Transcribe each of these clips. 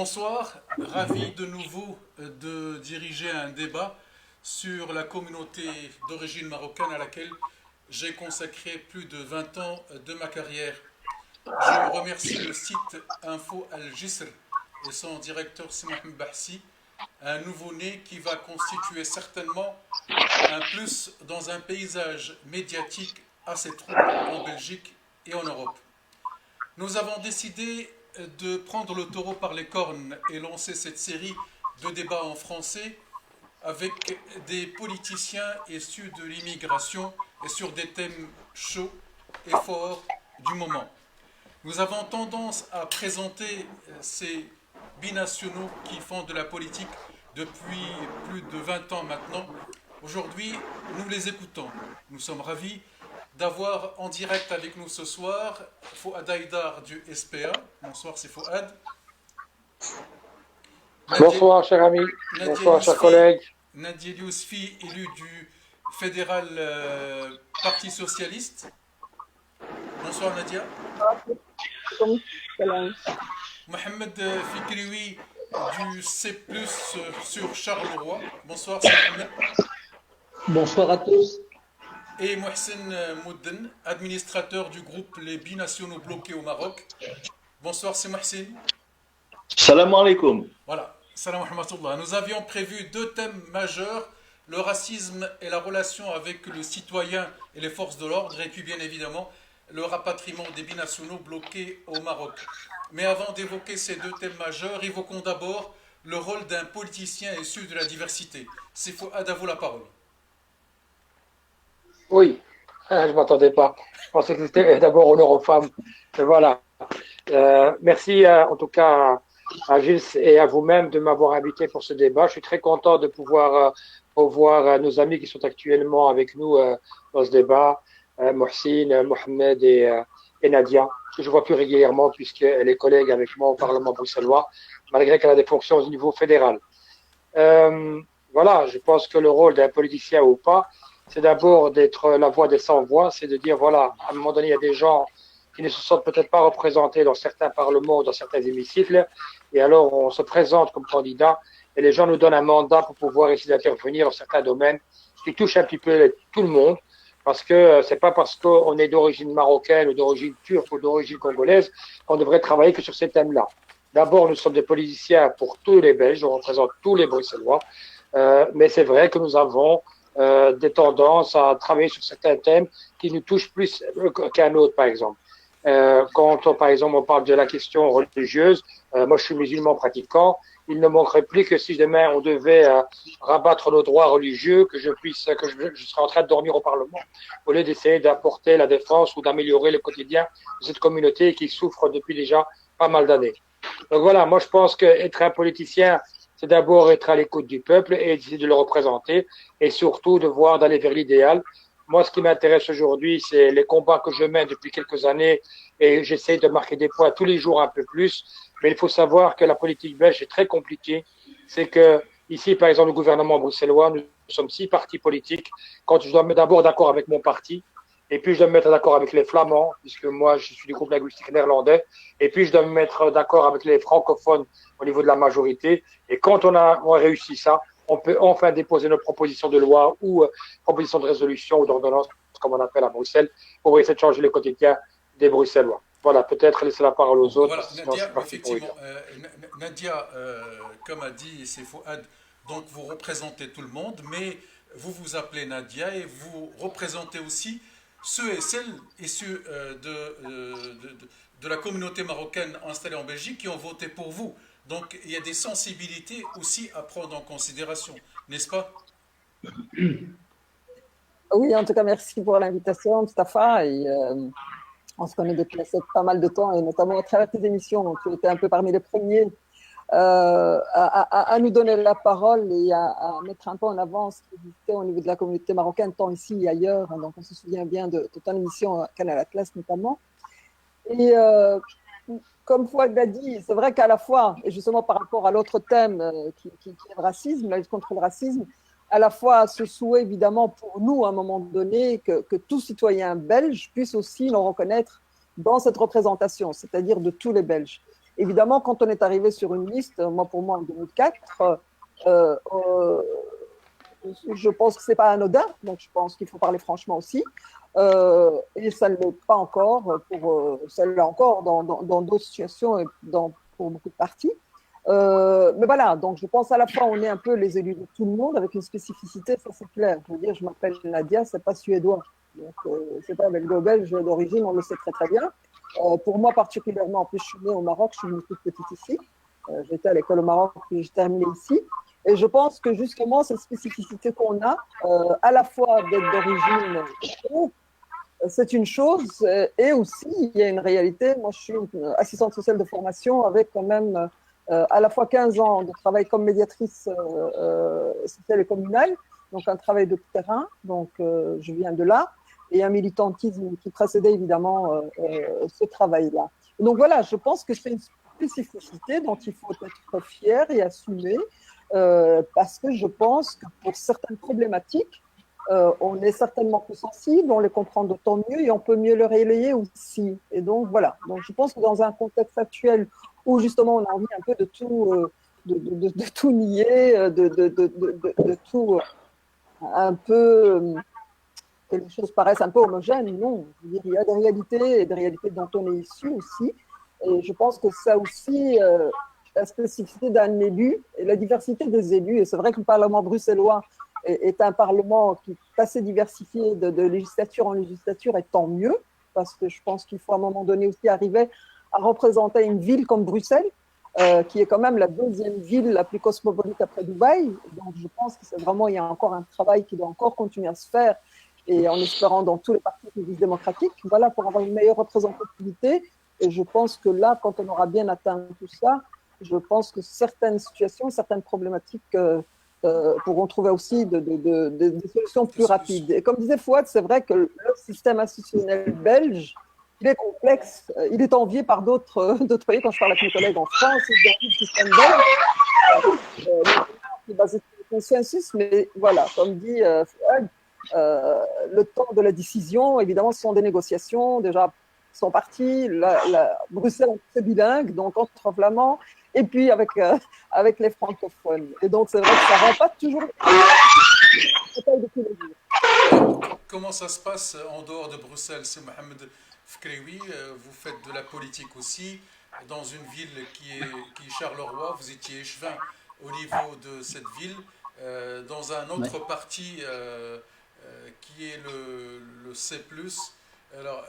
Bonsoir, ravi de nouveau de diriger un débat sur la communauté d'origine marocaine à laquelle j'ai consacré plus de 20 ans de ma carrière. Je remercie le site Info Al-Jisr et son directeur Mohamed Bahsi, un nouveau-né qui va constituer certainement un plus dans un paysage médiatique assez trouble en Belgique et en Europe. Nous avons décidé de prendre le taureau par les cornes et lancer cette série de débats en français avec des politiciens issus de l'immigration et sur des thèmes chauds et forts du moment. Nous avons tendance à présenter ces binationaux qui font de la politique depuis plus de 20 ans maintenant. Aujourd'hui, nous les écoutons. Nous sommes ravis d'avoir en direct avec nous ce soir Fouad Haïdar du SPA. Bonsoir, c'est Fouad. Bonsoir, cher ami. Bonsoir, chers collègues. Nadia Yousfi, élu du fédéral Parti Socialiste. Bonsoir, Nadia. Mohamed Fikrioui du C+, sur Charleroi. Bonsoir, c'est Mohamed. Bonsoir à tous. Et Mohsen Moudden, administrateur du groupe Les Binationaux Bloqués au Maroc. Bonsoir, c'est Mohsen. Salam alaikum. Voilà, salam rahmatullah. Nous avions prévu deux thèmes majeurs, le racisme et la relation avec le citoyen et les forces de l'ordre, et puis bien évidemment le rapatriement des binationaux bloqués au Maroc. Mais avant d'évoquer ces deux thèmes majeurs, évoquons d'abord le rôle d'un politicien issu de la diversité. C'est Fouad, à vous la parole. Oui, je ne m'attendais pas. Je pensais que c'était d'abord honneur aux femmes. Voilà. Merci en tout cas à Gilles et à vous-même de m'avoir invité pour ce débat. Je suis très content de pouvoir revoir nos amis qui sont actuellement avec nous dans ce débat, Mohsin, Mohamed et Nadia, que je vois plus régulièrement puisqu'elle est collègue avec moi au Parlement bruxellois, malgré qu'elle a des fonctions au niveau fédéral. Voilà, je pense que le rôle d'un politicien ou pas, c'est d'abord d'être la voix des sans-voix, c'est de dire, voilà, à un moment donné, il y a des gens qui ne se sentent peut-être pas représentés dans certains parlements, dans certains hémicycles, et alors on se présente comme candidat, et les gens nous donnent un mandat pour pouvoir essayer d'intervenir dans certains domaines qui touchent un petit peu tout le monde, parce que c'est pas parce qu'on est d'origine marocaine ou d'origine turque ou d'origine congolaise qu'on devrait travailler que sur ces thèmes-là. D'abord, nous sommes des politiciens pour tous les Belges, on représente tous les Bruxellois, mais c'est vrai que nous avons des tendances à travailler sur certains thèmes qui nous touchent plus qu'un autre, par exemple. Quand, par exemple, on parle de la question religieuse, moi, je suis musulman pratiquant, il ne manquerait plus que si demain on devait rabattre nos droits religieux, que je serais en train de dormir au Parlement, au lieu d'essayer d'apporter la défense ou d'améliorer le quotidien de cette communauté qui souffre depuis déjà pas mal d'années. Donc voilà, moi, je pense qu'être un politicien, c'est d'abord être à l'écoute du peuple et essayer de le représenter et surtout de voir d'aller vers l'idéal. Moi, ce qui m'intéresse aujourd'hui, c'est les combats que je mène depuis quelques années et j'essaie de marquer des points tous les jours un peu plus. Mais il faut savoir que la politique belge est très compliquée. C'est que ici, par exemple, le gouvernement bruxellois, nous sommes 6 partis politiques. Quand je dois me mettre d'abord d'accord avec mon parti, et puis je dois me mettre d'accord avec les Flamands, puisque moi je suis du groupe linguistique néerlandais, et puis je dois me mettre d'accord avec les francophones au niveau de la majorité. Et quand on a réussi ça, on peut enfin déposer nos propositions de loi ou propositions de résolution ou d'ordonnance, comme on appelle à Bruxelles, pour essayer de changer le quotidien des Bruxellois. Voilà, peut-être laisser la parole aux autres. Voilà, Nadia, effectivement, Nadia, comme a dit, c'est Fouad, donc vous représentez tout le monde, mais vous vous appelez Nadia et vous représentez aussi ceux et celles issus de la communauté marocaine installée en Belgique qui ont voté pour vous. Donc il y a des sensibilités aussi à prendre en considération, n'est-ce pas? Oui, en tout cas, merci pour l'invitation, Mustapha. Et, on se connaît depuis pas mal de temps, et notamment à travers tes émissions. Donc, tu étais un peu parmi les premiers à nous donner la parole et à mettre un peu en avant ce qui existait au niveau de la communauté marocaine, tant ici et ailleurs. Donc, on se souvient bien de ton émission Canal Atlas notamment. Et comme Fouad l'a dit, c'est vrai qu'à la fois, et justement par rapport à l'autre thème qui est le racisme, la lutte contre le racisme, à la fois ce souhait évidemment pour nous à un moment donné que tout citoyen belge puisse aussi nous reconnaître dans cette représentation, c'est-à-dire de tous les Belges. évidemment, quand on est arrivé sur une liste, pour moi en 2004, euh, euh, je pense que ce n'est pas anodin, donc je pense qu'il faut parler franchement aussi. Et ça ne l'est pas encore, ça l'est encore dans d'autres situations et pour beaucoup de partis. Mais voilà, donc je pense à la fois on est un peu les élus de tout le monde avec une spécificité, ça c'est clair. Je veux dire, je m'appelle Nadia, c'est pas suédois, donc c'est pas belgo-belge d'origine, on le sait très très bien. Pour moi particulièrement, en plus je suis née au Maroc, je suis venue toute petite ici. J'étais à l'école au Maroc, puis j'ai terminé ici. Et je pense que justement cette spécificité qu'on a, à la fois d'être d'origine, c'est une chose, et aussi il y a une réalité. Moi je suis assistante sociale de formation avec quand même à la fois 15 ans de travail comme médiatrice sociale et communale, donc un travail de terrain, donc je viens de là, et un militantisme qui précédait évidemment ce travail-là. Donc voilà, je pense que c'est une spécificité dont il faut être fier et assumer, parce que je pense que pour certaines problématiques, on est certainement plus sensible, on les comprend d'autant mieux et on peut mieux les relayer aussi. Et donc voilà, donc je pense que dans un contexte actuel où justement on a envie un peu de tout, de tout nier, de tout un peu, que les choses paraissent un peu homogènes, non. Je veux dire, il y a des réalités et des réalités dont on est issu aussi. Et je pense que ça aussi, la spécificité d'un élu et la diversité des élus, et c'est vrai que le Parlement bruxellois est un Parlement qui est assez diversifié de législature en législature, et tant mieux, parce que je pense qu'il faut à un moment donné aussi arriver à représenter une ville comme Bruxelles, qui est quand même la deuxième ville la plus cosmopolite après Dubaï. Donc je pense que c'est vraiment, il y a encore un travail qui doit encore continuer à se faire, et en espérant dans tous les partis publics démocratiques, voilà, pour avoir une meilleure représentativité. Et je pense que là, quand on aura bien atteint tout ça, je pense que certaines situations, certaines problématiques pourront trouver aussi des solutions plus rapides. Et comme disait Fouad, c'est vrai que le système institutionnel belge, il est complexe, il est envié par d'autres pays. Quand je parle avec mes collègues en France, ils ont le système belge, qui est basé sur le consensus, mais voilà, comme dit Fouad, le temps de la décision, évidemment, ce sont des négociations, déjà sont partis, Bruxelles est bilingue, donc entre flamands, et puis avec les francophones. Et donc c'est vrai que ça ne rend pas toujours de tous les jours. Comment ça se passe en dehors de Bruxelles? C'est Mohamed Fkreoui, vous faites de la politique aussi, dans une ville qui est Charleroi, vous étiez échevin au niveau de cette ville, dans un autre parti qui est le C+. Alors,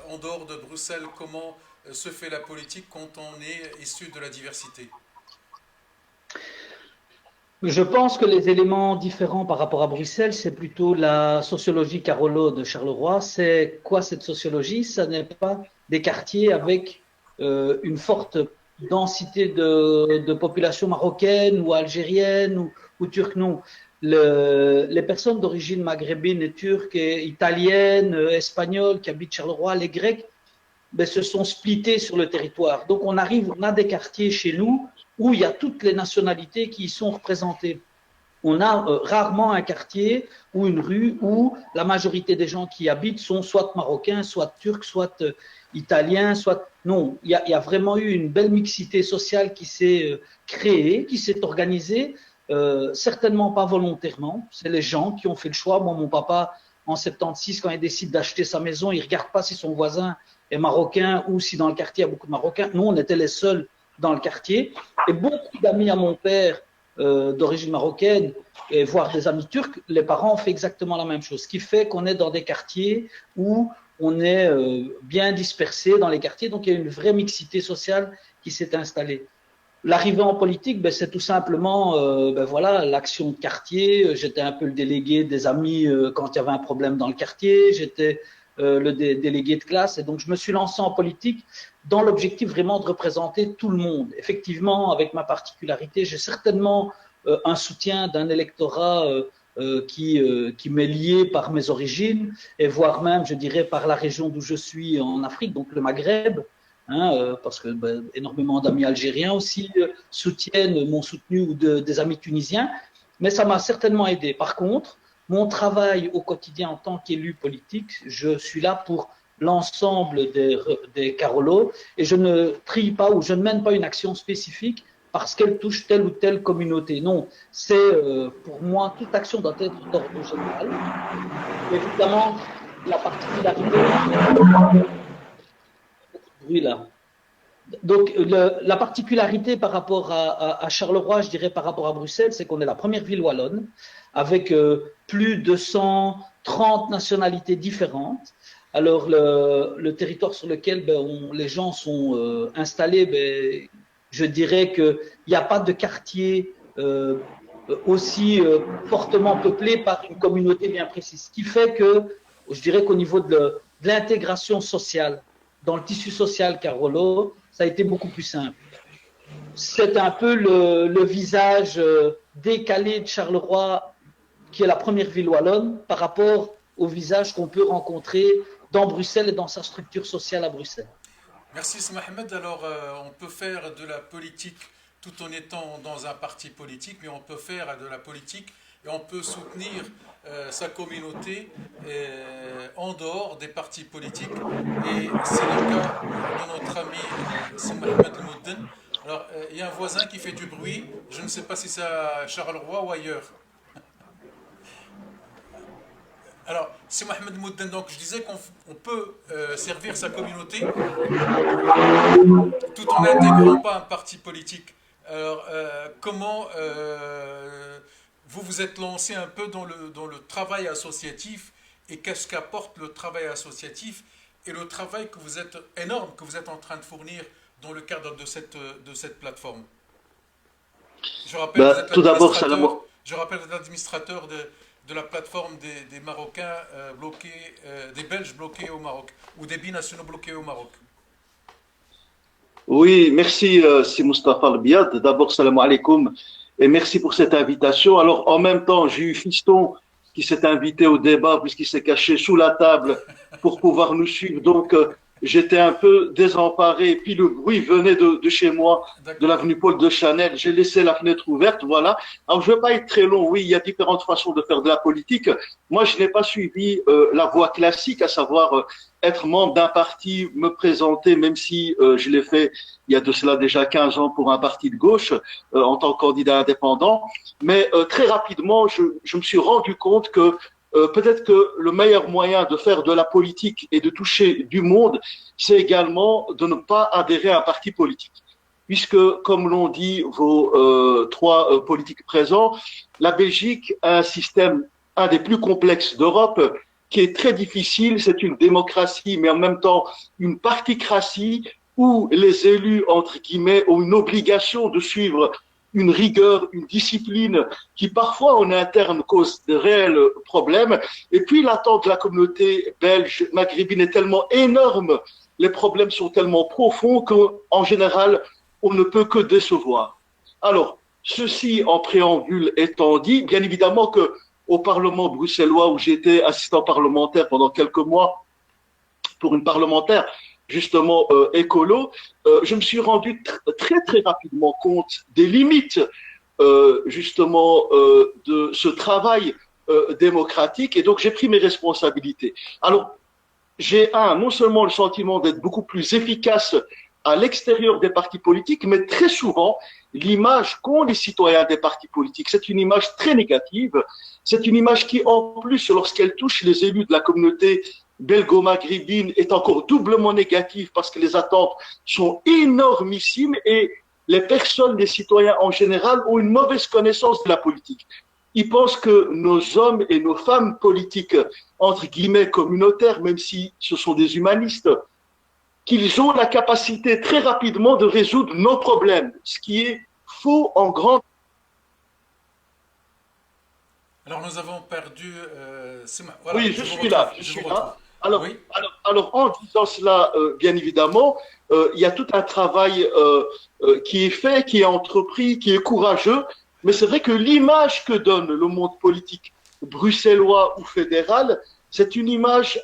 en dehors de Bruxelles, comment se fait la politique quand on est issu de la diversité? Je pense que les éléments différents par rapport à Bruxelles, c'est plutôt la sociologie Carolo de Charleroi. C'est quoi cette sociologie? Ce n'est pas des quartiers avec une forte densité de population marocaine ou algérienne ou turque, non. Les personnes d'origine maghrébine et turque et italienne, espagnole qui habitent Charleroi, les Grecs, ben, se sont splittés sur le territoire. Donc on a des quartiers chez nous où il y a toutes les nationalités qui y sont représentées. On a rarement un quartier ou une rue où la majorité des gens qui y habitent sont soit marocains, soit turcs, soit italiens, soit… Non, il y a vraiment eu une belle mixité sociale qui s'est créée, qui s'est organisée, certainement pas volontairement. C'est les gens qui ont fait le choix. Moi, mon papa, en 76, quand il décide d'acheter sa maison, il ne regarde pas si son voisin est marocain ou si dans le quartier il y a beaucoup de Marocains. Nous, on était les seuls dans le quartier. Et beaucoup d'amis à mon père d'origine marocaine, et voire des amis turcs, les parents ont fait exactement la même chose. Ce qui fait qu'on est dans des quartiers où on est bien dispersé dans les quartiers. Donc, il y a une vraie mixité sociale qui s'est installée. L'arrivée en politique, ben, c'est tout simplement voilà, l'action de quartier. J'étais un peu le délégué des amis quand il y avait un problème dans le quartier. J'étais le délégué de classe. Et donc, je me suis lancé en politique dans l'objectif vraiment de représenter tout le monde. Effectivement, avec ma particularité, j'ai certainement un soutien d'un électorat qui m'est lié par mes origines, et voire même, je dirais, par la région d'où je suis en Afrique, donc le Maghreb. Parce que énormément d'amis algériens aussi m'ont soutenu, ou des amis tunisiens, mais ça m'a certainement aidé. Par contre, mon travail au quotidien en tant qu'élu politique, je suis là pour l'ensemble des Carolos et je ne trie pas ou je ne mène pas une action spécifique parce qu'elle touche telle ou telle communauté. Non, c'est pour moi, toute action doit être d'ordre général. Évidemment, la particularité. Oui, là. Donc, la particularité par rapport à Charleroi, je dirais par rapport à Bruxelles, c'est qu'on est la première ville wallonne avec plus de 130 nationalités différentes. Alors, le territoire sur lequel les gens sont installés, je dirais qu'il n'y a pas de quartier aussi fortement peuplé par une communauté bien précise. Ce qui fait que, je dirais qu'au niveau de l'intégration sociale, dans le tissu social Carolo, ça a été beaucoup plus simple. C'est un peu le visage décalé de Charleroi, qui est la première ville wallonne, par rapport au visage qu'on peut rencontrer dans Bruxelles et dans sa structure sociale à Bruxelles. Merci Mohamed. Alors, on peut faire de la politique tout en étant dans un parti politique, mais on peut faire de la politique et on peut soutenir sa communauté en dehors des partis politiques. Et c'est le cas de notre ami Mohamed Moudden. Alors, il y a un voisin qui fait du bruit. Je ne sais pas si c'est à Charleroi ou ailleurs. Alors, c'est Mohamed Moudden, donc je disais qu'on peut servir sa communauté tout en n'intégrant pas un parti politique. Alors, comment vous vous êtes lancé un peu dans le travail associatif et qu'est-ce qu'apporte le travail associatif et le travail que vous êtes énorme que vous êtes en train de fournir dans le cadre de cette plateforme. Je rappelle que vous êtes l'administrateur de la plateforme des Marocains bloqués, des Belges bloqués au Maroc ou des binationaux bloqués au Maroc. Oui, merci, c'est Moustapha Albiad. D'abord, salam alaikum et merci pour cette invitation. Alors, en même temps, j'ai eu Fiston qui s'est invité au débat puisqu'il s'est caché sous la table pour pouvoir nous suivre. Donc, j'étais un peu désemparé. Et puis, le bruit venait de chez moi, de l'avenue Paul de Chanel. J'ai laissé la fenêtre ouverte, voilà. Alors, je ne vais pas être très long. Oui, il y a différentes façons de faire de la politique. Moi, je n'ai pas suivi la voie classique, à savoir être membre d'un parti, me présenter, même si je l'ai fait il y a de cela déjà 15 ans pour un parti de gauche en tant que candidat indépendant. Mais très rapidement, je me suis rendu compte que peut-être que le meilleur moyen de faire de la politique et de toucher du monde, c'est également de ne pas adhérer à un parti politique. Puisque, comme l'ont dit vos trois politiques présents, la Belgique a un système, un des plus complexes d'Europe, qui est très difficile. C'est une démocratie, mais en même temps une particratie où les élus, entre guillemets, ont une obligation de suivre une rigueur, une discipline qui parfois en interne cause de réels problèmes. Et puis l'attente de la communauté belge, maghrébine est tellement énorme, les problèmes sont tellement profonds qu'en général, on ne peut que décevoir. Alors, ceci en préambule étant dit, bien évidemment que au Parlement bruxellois où j'étais assistant parlementaire pendant quelques mois pour une parlementaire justement écolo, je me suis rendu très très rapidement compte des limites justement de ce travail démocratique et donc j'ai pris mes responsabilités. Alors j'ai non seulement le sentiment d'être beaucoup plus efficace à l'extérieur des partis politiques, mais très souvent, l'image qu'ont les citoyens des partis politiques, c'est une image très négative. C'est une image qui, en plus, lorsqu'elle touche les élus de la communauté belgo-maghrébine, est encore doublement négative parce que les attentes sont énormissimes et les personnes, les citoyens en général, ont une mauvaise connaissance de la politique. Ils pensent que nos hommes et nos femmes politiques, entre guillemets communautaires, même si ce sont des humanistes, qu'ils ont la capacité très rapidement de résoudre nos problèmes, ce qui est faux en grande. Alors nous avons perdu. Voilà, oui, je suis là. Alors, oui. alors, en disant cela, bien évidemment, il y a tout un travail qui est fait, qui est entrepris, qui est courageux, mais c'est vrai que l'image que donne le monde politique bruxellois ou fédéral, c'est une image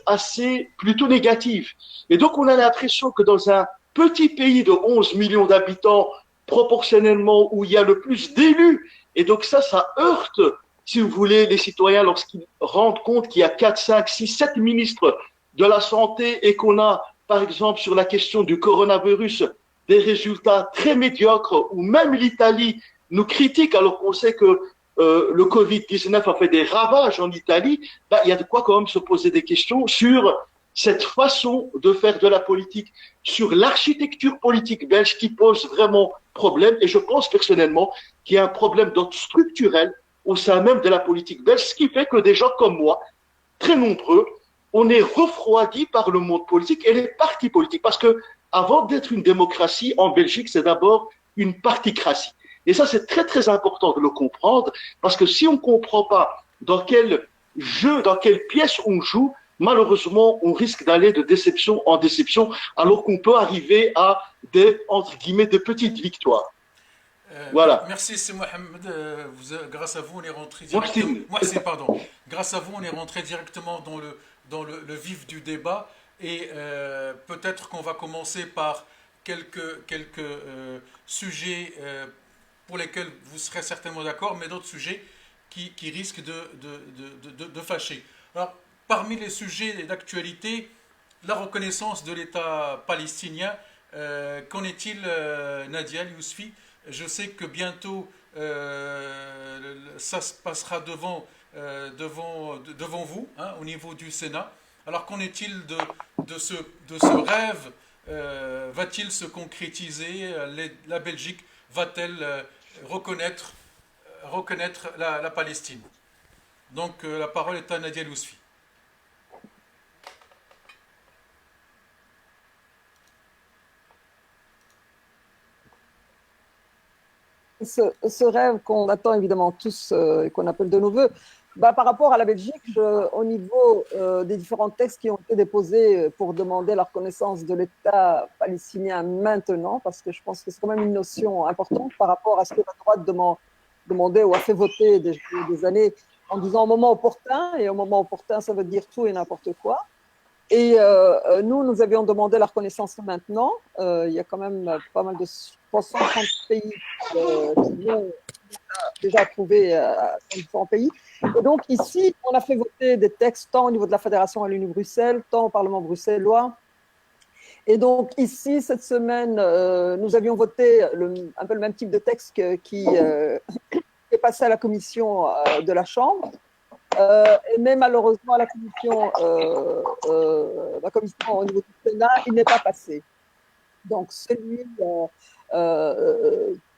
plutôt négative. Et donc, on a l'impression que dans un petit pays de 11 millions d'habitants, proportionnellement où il y a le plus d'élus, et donc ça heurte, si vous voulez, les citoyens lorsqu'ils rendent compte qu'il y a 4, 5, 6, 7 ministres de la santé et qu'on a, par exemple, sur la question du coronavirus, des résultats très médiocres, ou même l'Italie nous critique alors qu'on sait que le Covid-19 a fait des ravages en Italie, ben, il y a de quoi quand même se poser des questions sur cette façon de faire de la politique, sur l'architecture politique belge qui pose vraiment problème. Et je pense personnellement qu'il y a un problème d'ordre structurel au sein même de la politique belge, ce qui fait que des gens comme moi, très nombreux, on est refroidi par le monde politique et les partis politiques. Parce que avant d'être une démocratie, en Belgique, c'est d'abord une particratie. Et ça, c'est très, très important de le comprendre, parce que si on ne comprend pas dans quel jeu, dans quelle pièce on joue, malheureusement, on risque d'aller de déception en déception, alors qu'on peut arriver à des, entre guillemets, de petites victoires. Voilà. Merci, c'est Mohamed. Grâce à vous, on est rentré directement. Mohsin. Mohsin, pardon. Grâce à vous, on est rentré directement dans le vif du débat. Et peut-être qu'on va commencer par quelques sujets pour lesquels vous serez certainement d'accord, mais d'autres sujets qui risquent de fâcher. Alors, parmi les sujets d'actualité, la reconnaissance de l'État palestinien, qu'en est-il, Nadia Yousfi? Je sais que bientôt ça se passera devant vous, hein, au niveau du Sénat. Alors qu'en est-il de ce rêve? Va-t-il se concrétiser? La Belgique va-t-elle reconnaître la Palestine? Donc la parole est à Nadia Yousfi. Ce rêve qu'on attend évidemment tous et qu'on appelle de nos voeux, bah, par rapport à la Belgique, au niveau des différents textes qui ont été déposés pour demander la reconnaissance de l'État palestinien maintenant, parce que je pense que c'est quand même une notion importante par rapport à ce que la droite demandait ou a fait voter des années en disant au moment opportun, et au moment opportun, ça veut dire tout et n'importe quoi. Et nous avions demandé la reconnaissance maintenant. Il y a quand même pas mal de 130 pays qui ont déjà approuvé dans différents pays. Et donc ici, on a fait voter des textes tant au niveau de la Fédération à l'UNU Bruxelles, tant au Parlement bruxellois. Et donc ici, cette semaine, nous avions voté un peu le même type de texte qui est passé à la commission de la Chambre. Mais malheureusement, la commission au niveau du Sénat, il n'est pas passé. Donc, celui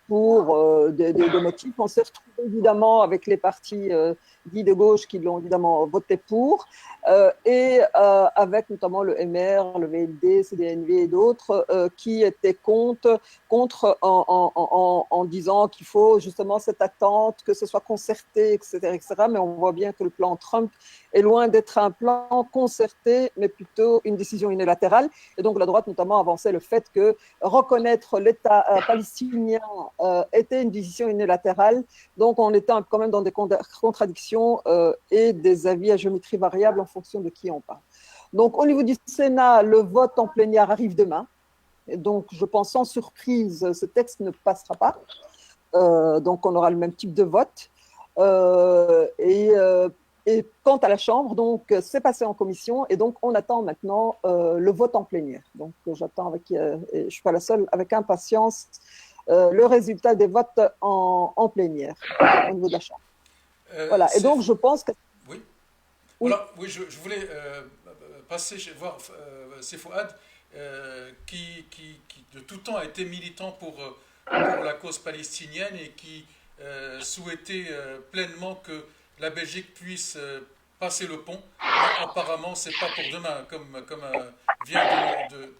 pour des motifs, on s'est retrouvé évidemment avec les partis dits de gauche qui l'ont évidemment voté pour, et avec notamment le MR, le VLD, CDNV et d'autres qui étaient contre en disant qu'il faut justement cette attente, que ce soit concerté, etc. Mais on voit bien que le plan Trump est loin d'être un plan concerté, mais plutôt une décision unilatérale. Et donc la droite notamment avançait le fait que reconnaître l'État palestinien était une décision unilatérale. Donc on était quand même dans des contradictions et des avis à géométrie variable en fonction de qui on parle. Donc au niveau du Sénat, le vote en plénière arrive demain. Et donc je pense sans surprise, ce texte ne passera pas. Donc on aura le même type de vote. Et quant à la Chambre, donc c'est passé en commission et donc on attend maintenant le vote en plénière. Donc j'attends et je ne suis pas la seule, avec impatience le résultat des votes en plénière au niveau de la Chambre. Voilà. Et donc je pense que... Oui. Voilà, oui, je voulais passer voir Sefouad qui de tout temps a été militant pour la cause palestinienne et qui souhaitait pleinement que la Belgique puisse passer le pont. Mais apparemment, c'est pas pour demain, comme vient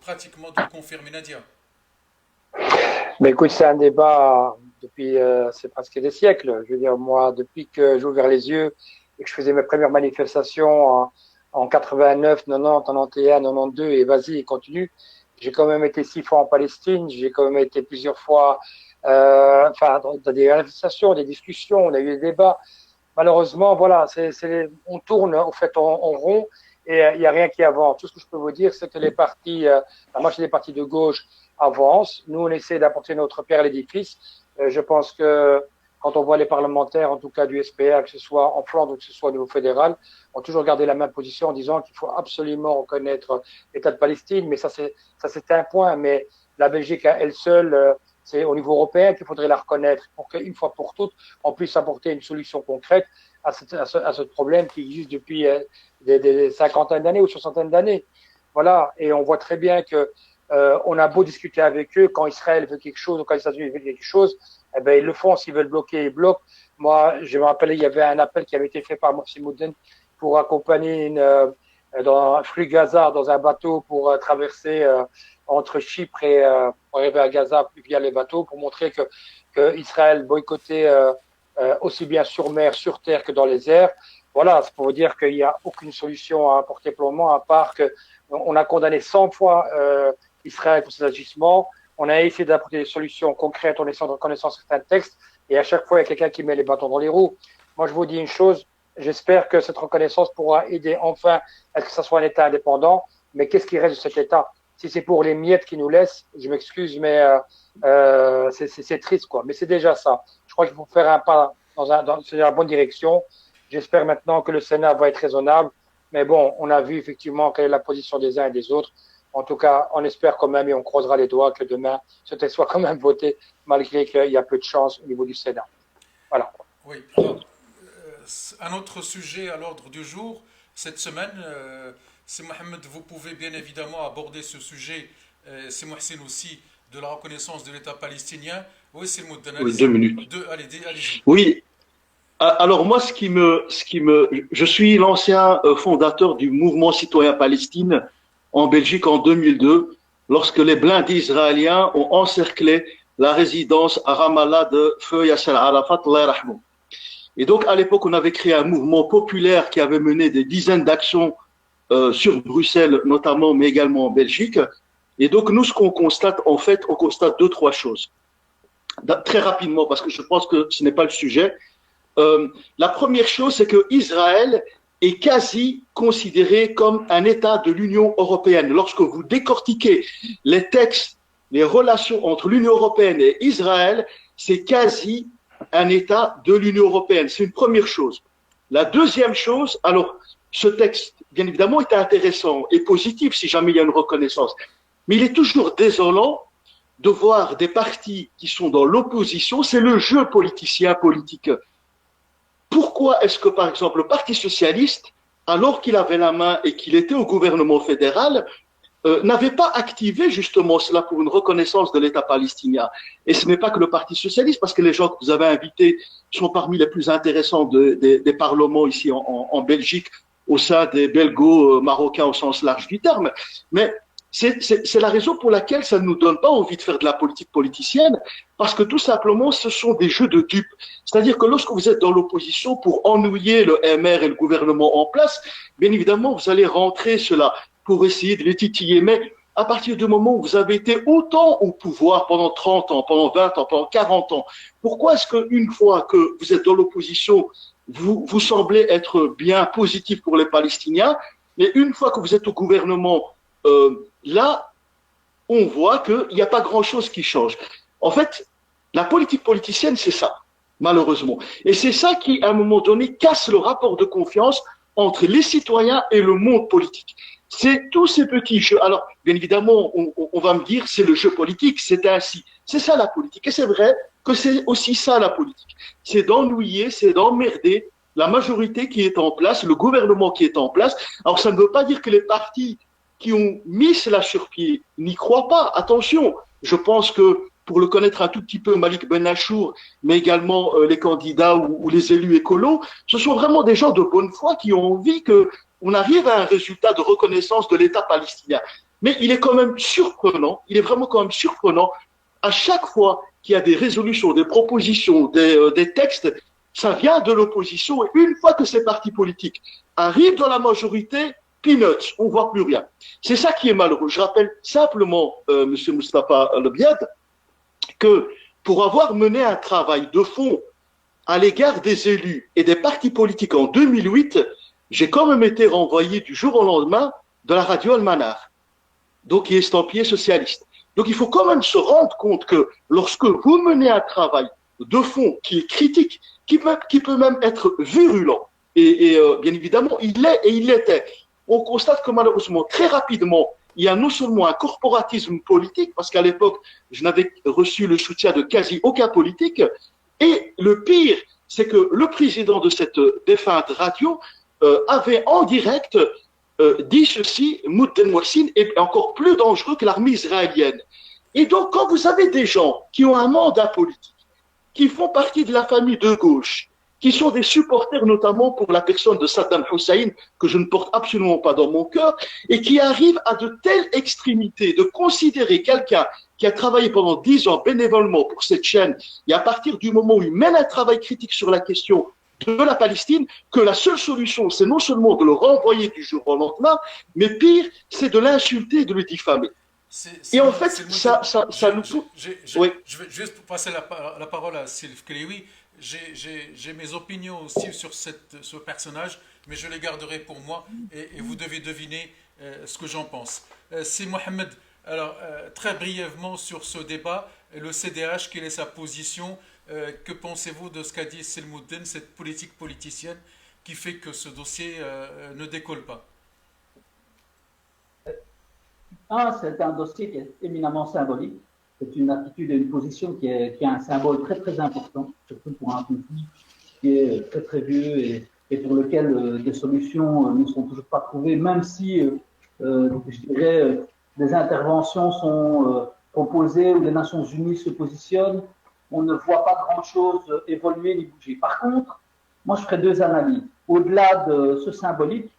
pratiquement de le confirmer Nadia. Mais écoute, c'est un débat depuis c'est presque des siècles. Je veux dire, moi, depuis que j'ai ouvert les yeux et que je faisais mes premières manifestations en 89, 90, 91, 92 et vas-y, continue. J'ai quand même été 6 fois en Palestine, j'ai quand même été plusieurs fois dans des manifestations, des discussions, on a eu des débats. Malheureusement, voilà, on tourne en fait en rond et il n'y a rien qui avance. Tout ce que je peux vous dire, c'est que les partis, la moitié des partis de gauche avancent. Nous, on essaie d'apporter notre pierre à l'édifice. Je pense que quand on voit les parlementaires, en tout cas du SPA, que ce soit en Flandre ou que ce soit au niveau fédéral, ont toujours gardé la même position en disant qu'il faut absolument reconnaître l'État de Palestine. Mais ça, c'est un point. Mais la Belgique à elle seule, c'est au niveau européen qu'il faudrait la reconnaître pour qu'une fois pour toutes, on puisse apporter une solution concrète à ce problème qui existe depuis des cinquantaines d'années ou soixantaines d'années. Voilà. Et on voit très bien que on a beau discuter avec eux, quand Israël veut quelque chose ou quand les États-Unis veulent quelque chose, eh ben, ils le font. S'ils veulent bloquer, ils bloquent. Moi, je me rappelle, il y avait un appel qui avait été fait par Mohsin Moudin pour accompagner dans un flux Gaza, dans un bateau pour traverser entre Chypre et pour arriver à Gaza via les bateaux, pour montrer que Israël boycottait aussi bien sur mer, sur terre que dans les airs. Voilà, c'est pour vous dire qu'il n'y a aucune solution à apporter pour le moment, à part que on a condamné 100 fois Israël pour ses agissements. On a essayé d'apporter des solutions concrètes en essayant de reconnaître certains textes. Et à chaque fois, il y a quelqu'un qui met les bâtons dans les roues. Moi, je vous dis une chose. J'espère que cette reconnaissance pourra aider enfin à ce que ça soit un État indépendant. Mais qu'est-ce qui reste de cet État? Si c'est pour les miettes qui nous laissent, je m'excuse, mais c'est triste, quoi. Mais c'est déjà ça. Je crois qu'il faut faire un pas dans la bonne direction. J'espère maintenant que le Sénat va être raisonnable. Mais bon, on a vu effectivement quelle est la position des uns et des autres. En tout cas, on espère quand même et on croisera les doigts que demain, ce texte soit quand même voté, malgré qu'il y a peu de chance au niveau du Sénat. Voilà. Oui, alors, un autre sujet à l'ordre du jour, cette semaine, c'est Mohamed, vous pouvez bien évidemment aborder ce sujet, c'est Mohsin aussi, de la reconnaissance de l'État palestinien. Oui, c'est le mot de Oui, 2 minutes. Allez-y. Oui. Alors moi, je suis l'ancien fondateur du mouvement citoyen Palestine en Belgique en 2002, lorsque les blindés israéliens ont encerclé la résidence à Ramallah de feu Yasser Arafat, Allah yarhamou. Et donc, à l'époque, on avait créé un mouvement populaire qui avait mené des dizaines d'actions sur Bruxelles, notamment, mais également en Belgique. Et donc, nous, ce qu'on constate, en fait, on constate 2-3 choses. Très rapidement, parce que je pense que ce n'est pas le sujet. La première chose, c'est que Israël est quasi considéré comme un État de l'Union européenne. Lorsque vous décortiquez les textes, les relations entre l'Union européenne et Israël, c'est quasi un État de l'Union européenne. C'est une première chose. La deuxième chose, alors, ce texte, bien évidemment, est intéressant et positif si jamais il y a une reconnaissance. Mais il est toujours désolant de voir des partis qui sont dans l'opposition. C'est le jeu politicien politique. Pourquoi est-ce que, par exemple, le Parti socialiste, alors qu'il avait la main et qu'il était au gouvernement fédéral, n'avait pas activé justement cela pour une reconnaissance de l'État palestinien? Et ce n'est pas que le Parti socialiste, parce que les gens que vous avez invités sont parmi les plus intéressants des parlements ici en Belgique, au sein des belgo-marocains au sens large du terme. Mais c'est la raison pour laquelle ça ne nous donne pas envie de faire de la politique politicienne, parce que tout simplement, ce sont des jeux de dupes. C'est-à-dire que lorsque vous êtes dans l'opposition pour ennuyer le MR et le gouvernement en place, bien évidemment, vous allez rentrer cela pour essayer de les titiller. Mais à partir du moment où vous avez été autant au pouvoir pendant 30 ans, pendant 20 ans, pendant 40 ans, pourquoi est-ce qu'une fois que vous êtes dans l'opposition, vous semblez être bien positif pour les Palestiniens, mais une fois que vous êtes au gouvernement, là, on voit qu'il n'y a pas grand-chose qui change. En fait, la politique politicienne, c'est ça, malheureusement. Et c'est ça qui, à un moment donné, casse le rapport de confiance entre les citoyens et le monde politique. C'est tous ces petits jeux. Alors, bien évidemment, on va me dire, c'est le jeu politique, c'est ainsi. C'est ça la politique. Et c'est vrai que c'est aussi ça la politique. C'est d'ennuyer, c'est d'emmerder la majorité qui est en place, le gouvernement qui est en place. Alors, ça ne veut pas dire que les partis qui ont mis cela sur pied n'y croient pas. Attention, je pense que pour le connaître un tout petit peu, Malik Ben Achour, mais également les candidats ou les élus écolos, ce sont vraiment des gens de bonne foi qui ont envie qu'on arrive à un résultat de reconnaissance de l'État palestinien. Mais il est quand même surprenant, il est vraiment quand même surprenant, à chaque fois qu'il y a des résolutions, des propositions, des textes, ça vient de l'opposition, et une fois que ces partis politiques arrivent dans la majorité, peanuts, on ne voit plus rien. C'est ça qui est malheureux. Je rappelle simplement, M. Moustapha El Biad, que pour avoir mené un travail de fond à l'égard des élus et des partis politiques en 2008, j'ai quand même été renvoyé du jour au lendemain de la radio Al-Manar, donc qui est estampillé socialiste. Donc il faut quand même se rendre compte que lorsque vous menez un travail de fond, qui est critique, qui peut même être virulent. Bien évidemment, il l'est et il l'était. On constate que malheureusement, très rapidement, il y a non seulement un corporatisme politique, parce qu'à l'époque, je n'avais reçu le soutien de quasi aucun politique, et le pire, c'est que le président de cette défunte radio avait en direct dit ceci, Moudden Mouhsin est encore plus dangereux que l'armée israélienne. Et donc, quand vous avez des gens qui ont un mandat politique, qui font partie de la famille de gauche, qui sont des supporters notamment pour la personne de Saddam Hussein, que je ne porte absolument pas dans mon cœur, et qui arrivent à de telles extrémités de considérer quelqu'un qui a travaillé pendant 10 ans bénévolement pour cette chaîne, et à partir du moment où il mène un travail critique sur la question de la Palestine, que la seule solution, c'est non seulement de le renvoyer du jour au lendemain, mais pire, c'est de l'insulter, de le diffamer. Et en fait, ça nous... Oui. Je vais juste passer la parole à Sylve Klewi. J'ai mes opinions aussi sur ce personnage, mais je les garderai pour moi et vous devez deviner ce que j'en pense. C'est Mohamed. Alors, très brièvement sur ce débat, le CDH, quelle est sa position? Que pensez-vous de ce qu'a dit Selmoudden, cette politique politicienne qui fait que ce dossier ne décolle pas? C'est un dossier qui est éminemment symbolique. C'est une attitude et une position qui a un symbole très très important, surtout pour un conflit qui est très très vieux et pour lequel des solutions ne sont toujours pas trouvées, même si, je dirais, des interventions sont proposées où les Nations Unies se positionnent, on ne voit pas grand-chose évoluer ni bouger. Par contre, moi je ferai deux analyses. Au-delà de ce symbolique,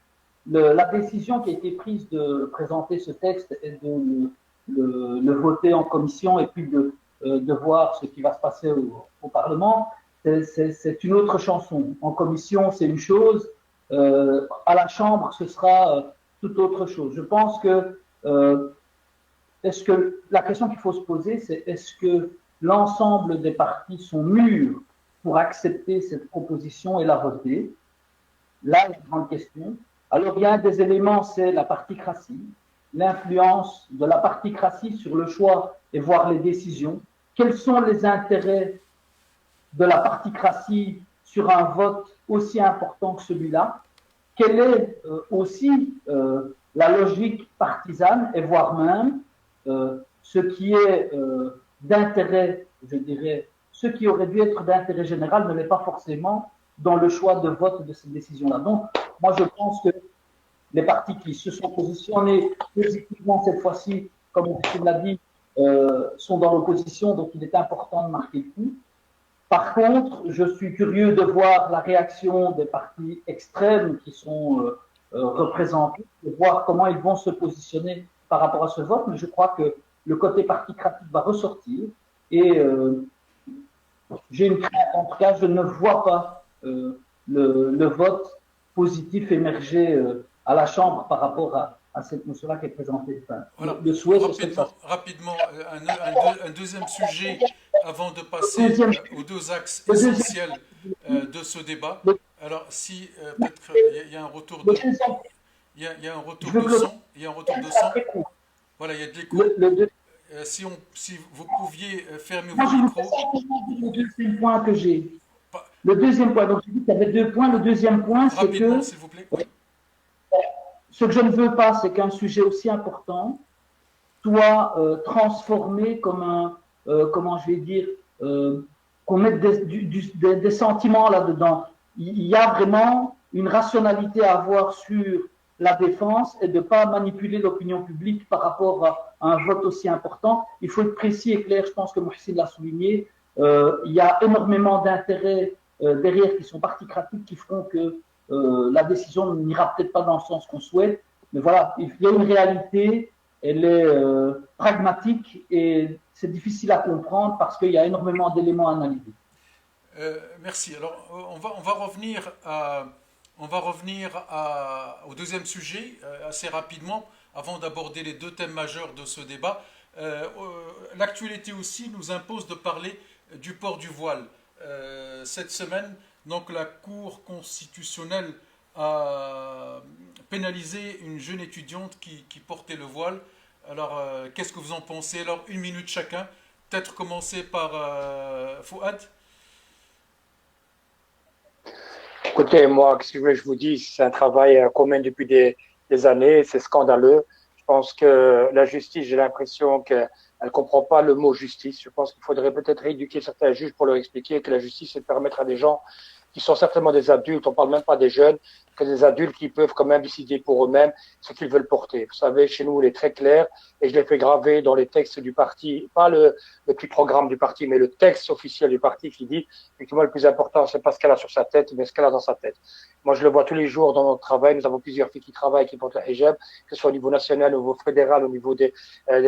la décision qui a été prise de présenter ce texte et de le voter en commission et puis de voir ce qui va se passer au Parlement, c'est une autre chanson. En commission, c'est une chose. À la Chambre, ce sera tout autre chose. Je pense que est-ce que la question qu'il faut se poser, c'est est-ce que l'ensemble des partis sont mûrs pour accepter cette proposition et la voter? Là, il y a une grande question. Alors, il y a un des éléments, c'est la particratie, l'influence de la particratie sur le choix et voir les décisions. Quels sont les intérêts de la particratie sur un vote aussi important que celui-là? Quelle est aussi la logique partisane et voire même ce qui est d'intérêt, je dirais, ce qui aurait dû être d'intérêt général ne l'est pas forcément dans le choix de vote de cette décision-là. Donc, moi, je pense que les partis qui se sont positionnés positivement cette fois-ci, comme on l'a dit, sont dans l'opposition, donc il est important de marquer le coup. Par contre, je suis curieux de voir la réaction des partis extrêmes qui sont représentés, de voir comment ils vont se positionner par rapport à ce vote, mais je crois que le côté particratique va ressortir et j'ai une crainte, en tout cas, je ne vois pas le vote positif émerger à la Chambre par rapport à cette notion-là qui est présentée. Enfin, voilà. Le souhait, rapidement, un deuxième sujet avant de passer aux deux axes essentiels de ce débat. Alors, si peut-être il y a un retour de... Il y a un retour de son. Il y a un retour de son. Voilà, il y a de l'écho. Si vous pouviez fermer vos micros. Le deuxième point que j'ai. Le deuxième point, donc j'ai dit qu'il y avait deux points. Le deuxième point, c'est que... s'il vous plaît. Ce que je ne veux pas, c'est qu'un sujet aussi important soit transformé comme un... comment je vais dire qu'on mette des sentiments là-dedans. Il y a vraiment une rationalité à avoir sur la défense et de ne pas manipuler l'opinion publique par rapport à un vote aussi important. Il faut être précis et clair, je pense que Mouhsin l'a souligné. Il y a énormément d'intérêts derrière qui sont particratiques qui feront que la décision n'ira peut-être pas dans le sens qu'on souhaite. Mais voilà, il y a une réalité, elle est pragmatique et c'est difficile à comprendre parce qu'il y a énormément d'éléments à analyser. Merci. Alors, on va revenir au deuxième sujet assez rapidement avant d'aborder les deux thèmes majeurs de ce débat. L'actualité aussi nous impose de parler du port du voile. Cette semaine, donc, la Cour constitutionnelle a pénalisé une jeune étudiante qui portait le voile. Alors, qu'est-ce que vous en pensez? Alors, une minute chacun. Peut-être commencer par Fouad. Écoutez, moi, ce que je vous dis, c'est un travail qu'on mène depuis des années, c'est scandaleux. Je pense que la justice, j'ai l'impression qu'elle ne comprend pas le mot justice. Je pense qu'il faudrait peut-être éduquer certains juges pour leur expliquer que la justice, c'est de permettre à des gens qui sont certainement des adultes, on parle même pas des jeunes, que des adultes qui peuvent quand même décider pour eux-mêmes ce qu'ils veulent porter. Vous savez, chez nous, il est très clair, et je l'ai fait graver dans les textes du parti, pas le petit programme du parti, mais le texte officiel du parti qui dit, effectivement, le plus important, c'est pas ce qu'elle a sur sa tête, mais ce qu'elle a dans sa tête. Moi, je le vois tous les jours dans notre travail. Nous avons plusieurs filles qui travaillent, qui portent le hijab, que ce soit au niveau national, au niveau fédéral, au niveau des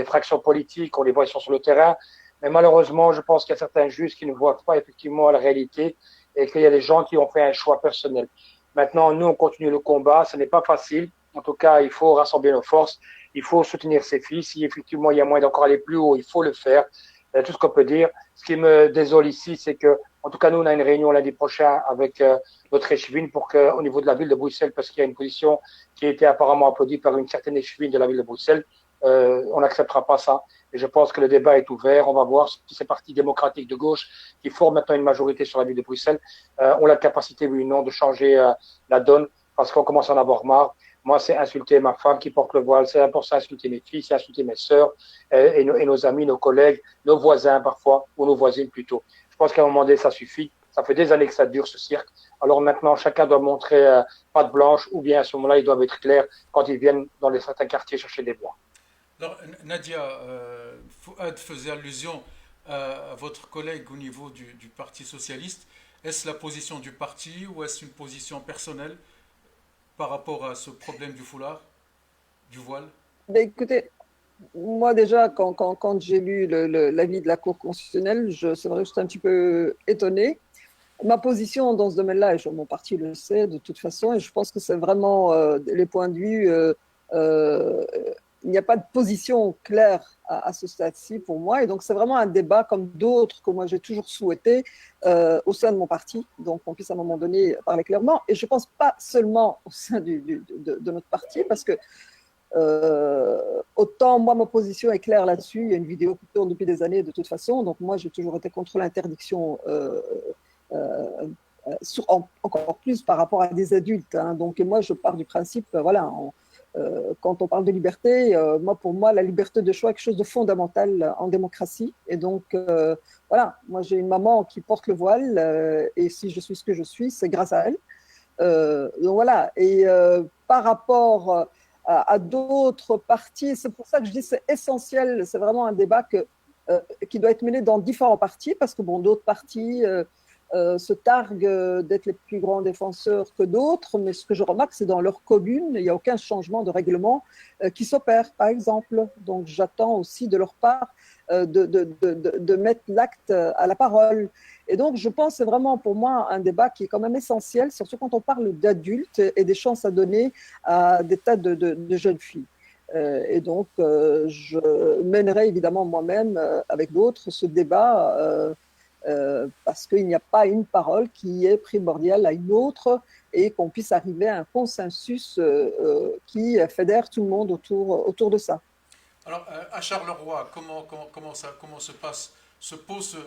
fractions politiques. On les voit, ils sont sur le terrain. Mais malheureusement, je pense qu'il y a certains juges qui ne voient pas effectivement la réalité et qu'il y a des gens qui ont fait un choix personnel. Maintenant, nous, on continue le combat. Ce n'est pas facile. En tout cas, il faut rassembler nos forces. Il faut soutenir ces filles. Si effectivement il y a moyen d'encore aller plus haut, il faut le faire. Tout ce qu'on peut dire. Ce qui me désole ici, c'est que, en tout cas, nous, on a une réunion lundi prochain avec notre échevine pour qu'au niveau de la ville de Bruxelles, parce qu'il y a une position qui a été apparemment applaudie par une certaine échevine de la ville de Bruxelles, on n'acceptera pas ça. Et je pense que le débat est ouvert. On va voir si ces partis démocratiques de gauche qui forment maintenant une majorité sur la ville de Bruxelles ont la capacité, oui ou non, de changer la donne, parce qu'on commence à en avoir marre. Moi, c'est insulter ma femme qui porte le voile, c'est insulter mes filles, c'est insulter mes sœurs et nos amis, nos collègues, nos voisins parfois, ou nos voisines plutôt. Je pense qu'à un moment donné, ça suffit. Ça fait des années que ça dure, ce cirque. Alors maintenant, chacun doit montrer patte blanche, ou bien à ce moment-là, ils doivent être clairs quand ils viennent dans certains quartiers chercher des bois. Alors, Nadia, Fouad faisait allusion à votre collègue au niveau du Parti socialiste. Est-ce la position du parti ou est-ce une position personnelle par rapport à ce problème du foulard, du voile? Ben, écoutez, moi déjà, quand j'ai lu l'avis de la Cour constitutionnelle, c'est vrai que j'étais un petit peu étonnée. Ma position dans ce domaine-là, et mon parti le sait de toute façon, et je pense que c'est vraiment les points de vue. Il n'y a pas de position claire à ce stade-ci pour moi, et donc c'est vraiment un débat comme d'autres que moi j'ai toujours souhaité au sein de mon parti, donc on puisse à un moment donné parler clairement. Et je ne pense pas seulement au sein de notre parti, parce que autant moi ma position est claire là-dessus. Il y a une vidéo qui tourne depuis des années de toute façon, donc moi j'ai toujours été contre l'interdiction. Encore plus par rapport à des adultes. Hein. Donc, moi, je pars du principe, voilà, quand on parle de liberté, pour moi, la liberté de choix est quelque chose de fondamental en démocratie. Et donc, voilà, moi, j'ai une maman qui porte le voile, et si je suis ce que je suis, c'est grâce à elle. Donc, voilà. Et par rapport à d'autres partis, c'est pour ça que je dis que c'est essentiel, c'est vraiment un débat qui doit être mené dans différents partis, parce que, bon, d'autres partis se targuent d'être les plus grands défenseurs que d'autres, mais ce que je remarque, c'est dans leur commune, il n'y a aucun changement de règlement qui s'opère, par exemple. Donc, j'attends aussi de leur part de mettre l'acte à la parole. Et donc, je pense que c'est vraiment pour moi un débat qui est quand même essentiel, surtout quand on parle d'adultes et des chances à donner à des tas de jeunes filles. Et donc, je mènerai évidemment moi-même, avec d'autres, ce débat parce qu'il n'y a pas une parole qui est primordiale à une autre et qu'on puisse arriver à un consensus qui fédère tout le monde autour de ça. Alors, à Charleroi, comment se pose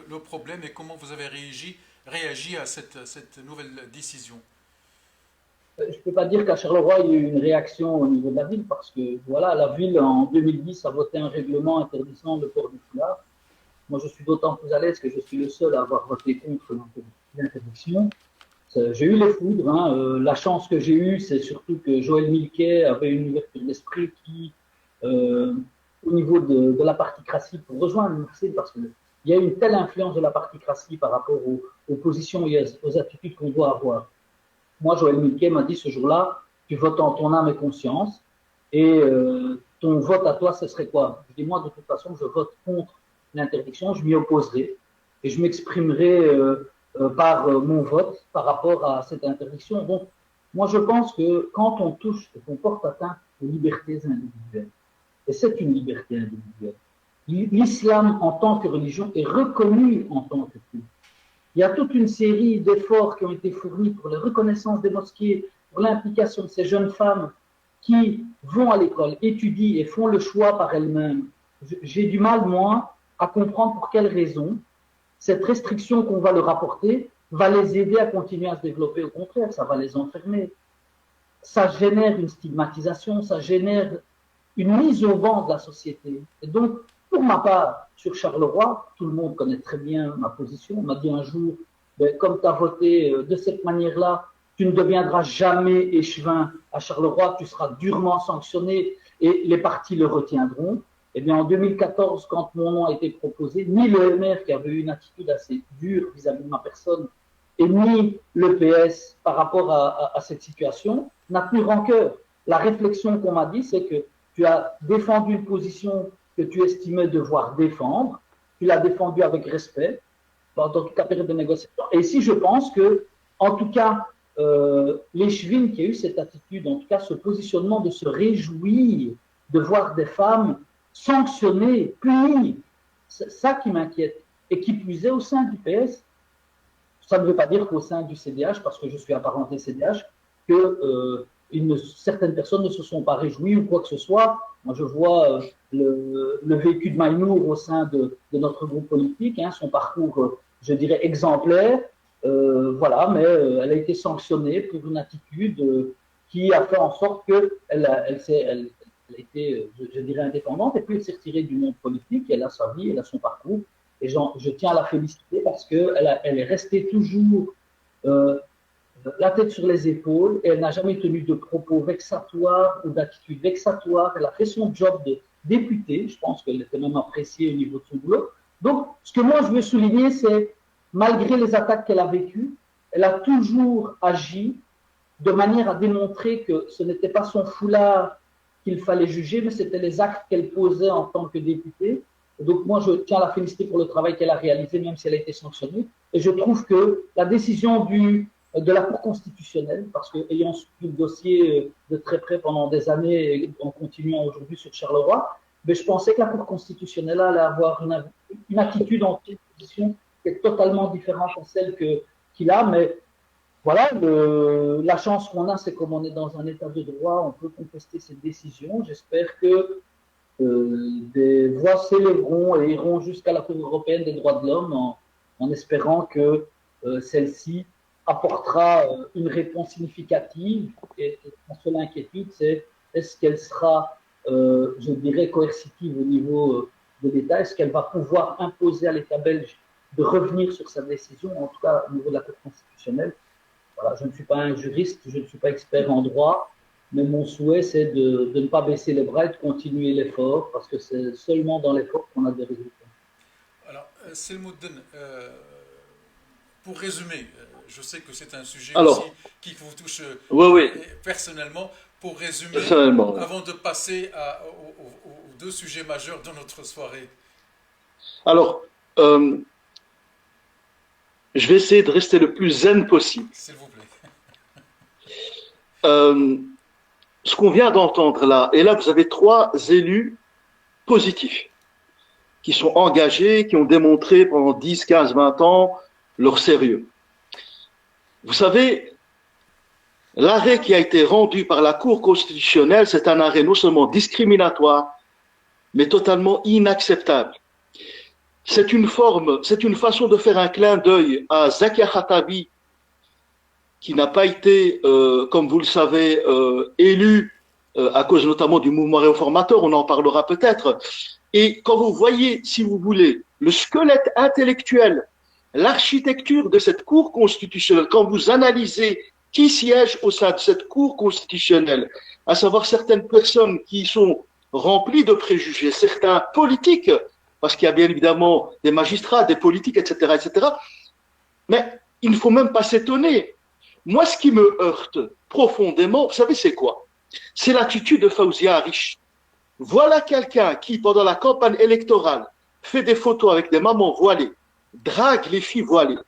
le problème et comment vous avez réagi à cette nouvelle décision? Je ne peux pas dire qu'à Charleroi, il y a eu une réaction au niveau de la ville, parce que voilà, la ville, en 2010, a voté un règlement interdisant le port du foulard. Moi, je suis d'autant plus à l'aise que je suis le seul à avoir voté contre l'interdiction. J'ai eu les foudres. Hein. La chance que j'ai eue, c'est surtout que Joël Milquet avait une ouverture d'esprit qui, au niveau de la particratie, pour rejoindre Marcel, parce qu'il y a une telle influence de la particratie par rapport aux positions et aux attitudes qu'on doit avoir. Moi, Joël Milquet m'a dit ce jour-là, tu votes en ton âme et conscience, et ton vote à toi, ce serait quoi? Je dis, moi, de toute façon, je vote contre l'interdiction, je m'y opposerai et je m'exprimerai par mon vote par rapport à cette interdiction. Donc, moi, je pense que quand on touche et qu'on porte atteinte aux libertés individuelles, et c'est une liberté individuelle, l'islam en tant que religion est reconnu en tant que culte. Il y a toute une série d'efforts qui ont été fournis pour la reconnaissance des mosquées, pour l'implication de ces jeunes femmes qui vont à l'école, étudient et font le choix par elles-mêmes. J'ai du mal, moi, à comprendre pour quelles raisons cette restriction qu'on va leur apporter va les aider à continuer à se développer. Au contraire, ça va les enfermer. Ça génère une stigmatisation, ça génère une mise au banc de la société. Et donc, pour ma part, sur Charleroi, tout le monde connaît très bien ma position. On m'a dit un jour, ben, comme tu as voté de cette manière-là, tu ne deviendras jamais échevin à Charleroi, tu seras durement sanctionné et les partis le retiendront. Eh bien, en 2014, quand mon nom a été proposé, ni le MR, qui avait eu une attitude assez dure vis-à-vis de ma personne, et ni le PS, par rapport à cette situation, n'a plus rancœur. La réflexion qu'on m'a dit, c'est que tu as défendu une position que tu estimais devoir défendre, tu l'as défendue avec respect pendant toute la période de négociation. Et ici, je pense que, en tout cas, l'échevine qui a eu cette attitude, en tout cas ce positionnement de se réjouir de voir des femmes sanctionnées, punies, c'est ça qui m'inquiète. Et qui plus est au sein du PS, ça ne veut pas dire qu'au sein du CDH, parce que je suis apparenté CDH, que certaines personnes ne se sont pas réjouies ou quoi que ce soit. Moi, je vois le vécu de Maïnour au sein de notre groupe politique, hein, son parcours, je dirais, exemplaire. Voilà, mais elle a été sanctionnée pour une attitude qui a fait en sorte qu'elle a été, je dirais, indépendante, et puis elle s'est retirée du monde politique, elle a sa vie, elle a son parcours, et je tiens à la féliciter parce qu'elle est restée toujours la tête sur les épaules, et elle n'a jamais tenu de propos vexatoires ou d'attitudes vexatoires. Elle a fait son job de députée, je pense qu'elle était même appréciée au niveau de son boulot. Donc, ce que moi je veux souligner, c'est malgré les attaques qu'elle a vécues, elle a toujours agi de manière à démontrer que ce n'était pas son foulard qu'il fallait juger, mais c'était les actes qu'elle posait en tant que députée. Et donc moi, je tiens à la féliciter pour le travail qu'elle a réalisé, même si elle a été sanctionnée. Et je trouve que la décision de la Cour constitutionnelle, parce qu'ayant suivi le dossier de très près pendant des années, en continuant aujourd'hui sur Charleroi, mais je pensais que la Cour constitutionnelle allait avoir une attitude en position qui est totalement différente de celle qu'il a, mais voilà, la chance qu'on a, c'est comme on est dans un état de droit, on peut contester cette décision. J'espère que des voix s'élèveront et iront jusqu'à la Cour européenne des droits de l'homme en espérant que celle-ci apportera une réponse significative. Et la seule inquiétude, c'est est-ce qu'elle sera, je dirais, coercitive au niveau de l'État? Est-ce qu'elle va pouvoir imposer à l'État belge de revenir sur sa décision, en tout cas au niveau de la Cour constitutionnelle? Voilà, je ne suis pas un juriste, je ne suis pas expert en droit, mais mon souhait, c'est de ne pas baisser les bras et de continuer l'effort, parce que c'est seulement dans l'effort qu'on a des résultats. Alors, Selmouden, pour résumer, je sais que c'est un sujet Alors, aussi qui vous touche oui. personnellement. Pour résumer, avant de passer aux deux sujets majeurs de notre soirée. Alors, je vais essayer de rester le plus zen possible. S'il vous plaît. Ce qu'on vient d'entendre là, et là vous avez 3 élus positifs qui sont engagés, qui ont démontré pendant 10, 15, 20 ans leur sérieux. Vous savez, l'arrêt qui a été rendu par la Cour constitutionnelle, c'est un arrêt non seulement discriminatoire, mais totalement inacceptable. C'est une façon de faire un clin d'œil à Zakia Khattabi, qui n'a pas été, comme vous le savez, élu à cause notamment du mouvement réformateur, on en parlera peut-être. Et quand vous voyez, si vous voulez, le squelette intellectuel, l'architecture de cette Cour constitutionnelle, quand vous analysez qui siège au sein de cette Cour constitutionnelle, à savoir certaines personnes qui sont remplies de préjugés, certains politiques, parce qu'il y a bien évidemment des magistrats, des politiques, etc., etc. Mais il ne faut même pas s'étonner. Moi, ce qui me heurte profondément, vous savez, c'est quoi? C'est l'attitude de Fawzia Arish. Voilà quelqu'un qui, pendant la campagne électorale, fait des photos avec des mamans voilées, drague les filles voilées,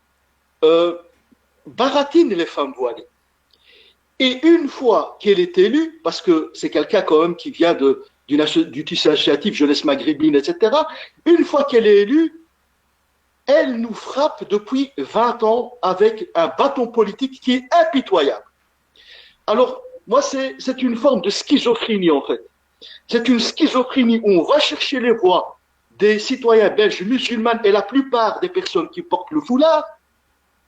baratine les femmes voilées. Et une fois qu'elle est élue, parce que c'est quelqu'un quand même qui vient du tissu associatif jeunesse maghrébine, etc., une fois qu'elle est élue, elle nous frappe depuis 20 ans avec un bâton politique qui est impitoyable. Alors, moi, c'est une forme de schizophrénie, en fait. C'est une schizophrénie où on va chercher les voix des citoyens belges musulmans et la plupart des personnes qui portent le foulard,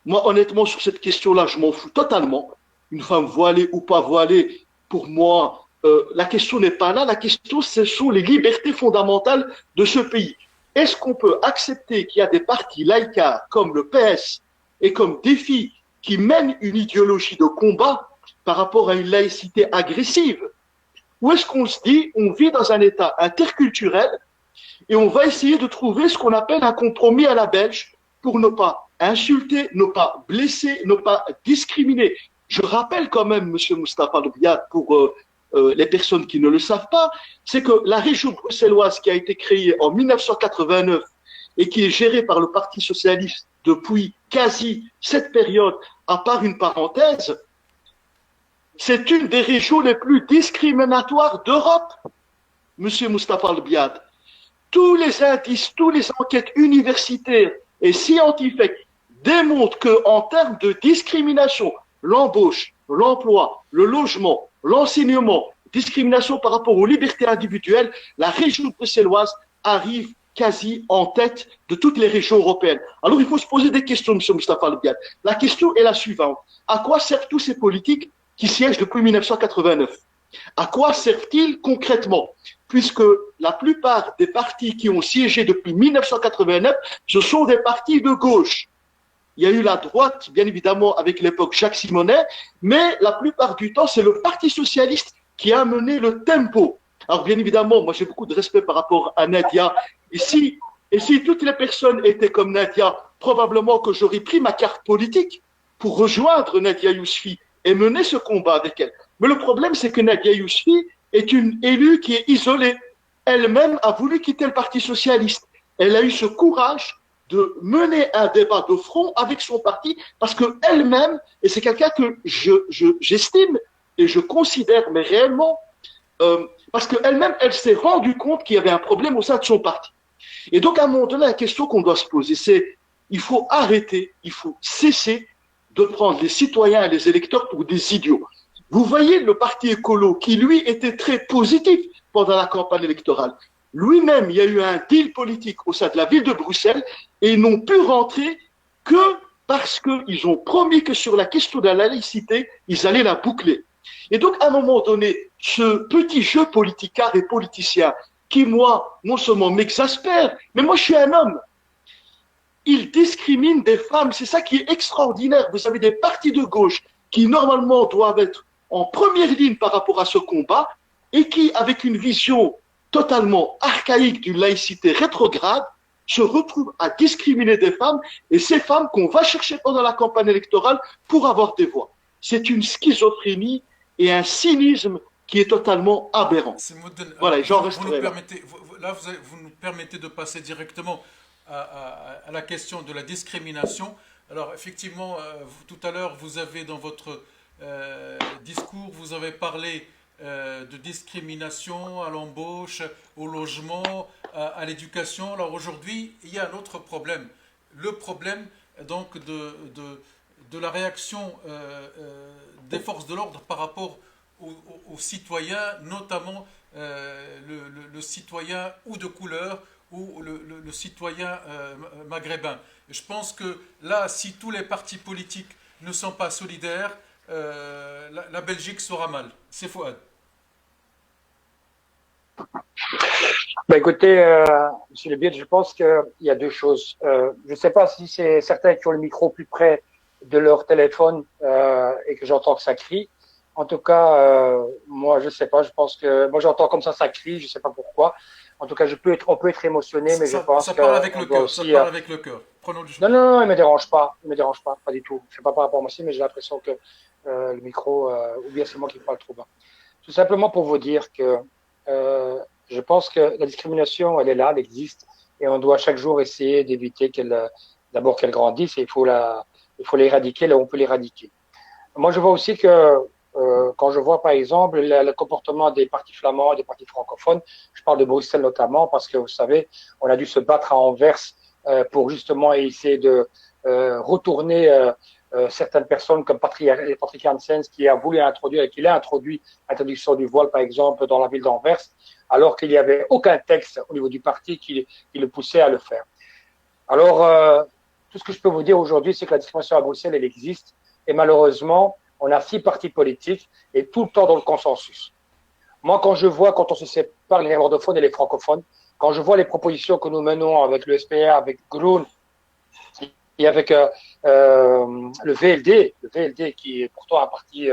Moi, honnêtement, sur cette question-là, je m'en fous totalement. Une femme voilée ou pas voilée, pour moi, la question n'est pas là. La question, ce sont les libertés fondamentales de ce pays. Est-ce qu'on peut accepter qu'il y a des partis laïcards comme le PS et comme Défi qui mènent une idéologie de combat par rapport à une laïcité agressive? Ou est-ce qu'on se dit, on vit dans un état interculturel et on va essayer de trouver ce qu'on appelle un compromis à la belge pour ne pas insulter, ne pas blesser, ne pas discriminer. Je rappelle quand même, Monsieur Moustapha Loubiat, pour les personnes qui ne le savent pas, c'est que la région bruxelloise qui a été créée en 1989 et qui est gérée par le Parti socialiste depuis quasi cette période, à part une parenthèse, c'est une des régions les plus discriminatoires d'Europe, Monsieur Moustapha Loubiat. Tous les indices, toutes les enquêtes universitaires et scientifiques démontrent qu'en termes de discrimination, l'embauche, l'emploi, le logement, l'enseignement, discrimination par rapport aux libertés individuelles, la région bruxelloise arrive quasi en tête de toutes les régions européennes. Alors il faut se poser des questions, M. Moustapha Loubiat. La question est la suivante. À quoi servent tous ces politiques qui siègent depuis 1989? À quoi servent-ils concrètement? Puisque la plupart des partis qui ont siégé depuis 1989, ce sont des partis de gauche. Il y a eu la droite, bien évidemment, avec l'époque Jacques Simonet, mais la plupart du temps, c'est le Parti socialiste qui a mené le tempo. Alors, bien évidemment, moi, j'ai beaucoup de respect par rapport à Nadia. Et si toutes les personnes étaient comme Nadia, probablement que j'aurais pris ma carte politique pour rejoindre Nadia Yousfi et mener ce combat avec elle. Mais le problème, c'est que Nadia Yousfi est une élue qui est isolée. Elle-même a voulu quitter le Parti socialiste. Elle a eu ce courage de mener un débat de front avec son parti parce qu'elle-même, et c'est quelqu'un que j'estime et je considère, mais réellement, parce qu'elle-même, elle s'est rendue compte qu'il y avait un problème au sein de son parti. Et donc, à un moment donné, la question qu'on doit se poser, c'est il faut arrêter, il faut cesser de prendre les citoyens et les électeurs pour des idiots. Vous voyez le parti écolo qui, lui, était très positif pendant la campagne électorale. Lui-même, il y a eu un deal politique au sein de la ville de Bruxelles et ils n'ont pu rentrer que parce qu'ils ont promis que sur la question de la laïcité, ils allaient la boucler. Et donc, à un moment donné, ce petit jeu politicard et politicien qui, moi, non seulement m'exaspère, mais moi, je suis un homme. Il discrimine des femmes. C'est ça qui est extraordinaire. Vous avez des partis de gauche qui, normalement, doivent être en première ligne par rapport à ce combat et qui, avec une vision totalement archaïque d'une laïcité rétrograde, se retrouvent à discriminer des femmes et ces femmes qu'on va chercher pendant la campagne électorale pour avoir des voix. C'est une schizophrénie et un cynisme qui est totalement aberrant. Voilà, j'en resterai là. Vous nous permettez de passer directement à la question de la discrimination. Alors, effectivement, tout à l'heure, vous avez dans votre discours, vous avez parlé de discrimination à l'embauche, au logement, à l'éducation. Alors aujourd'hui, il y a un autre problème. Le problème donc de la réaction des forces de l'ordre par rapport aux citoyens, notamment le citoyen ou de couleur ou le citoyen maghrébin. Et je pense que là, si tous les partis politiques ne sont pas solidaires, la Belgique sera mal. C'est Fouad. Ben écoutez, M. Lebiet, je pense qu'il y a deux choses. Je ne sais pas si c'est certains qui ont le micro plus près de leur téléphone et que j'entends que ça crie. En tout cas, moi, je ne sais pas. Je pense que moi, j'entends comme ça crie. Je ne sais pas pourquoi. En tout cas, on peut être émotionné, mais je pense que ça parle avec le cœur. Ça parle avec le cœur. Prenons du chemin. Non, il me dérange pas. Il me dérange pas du tout. Je ne sais pas par rapport à moi aussi, mais j'ai l'impression que le micro, ou bien c'est moi qui parle trop bas. Tout simplement pour vous dire que je pense que la discrimination, elle est là, elle existe, et on doit chaque jour essayer d'éviter d'abord qu'elle grandisse, et il faut l'éradiquer là où on peut l'éradiquer. Moi, je vois aussi que quand je vois, par exemple, le comportement des partis flamands, des partis francophones, je parle de Bruxelles notamment, parce que vous savez, on a dû se battre à Anvers pour justement essayer de retourner certaines personnes comme Patrick Janssens qui a voulu introduire et qui l'a introduit l'introduction du voile, par exemple, dans la ville d'Anvers, alors qu'il n'y avait aucun texte au niveau du parti qui le poussait à le faire. Alors, Tout ce que je peux vous dire aujourd'hui, c'est que la discrimination à Bruxelles, elle existe. Et malheureusement, on a 6 partis politiques et tout le temps dans le consensus. Moi, quand on se sépare les néerlandophones et les francophones, quand je vois les propositions que nous menons avec le SPA, avec Groen et avec le VLD qui est pourtant un parti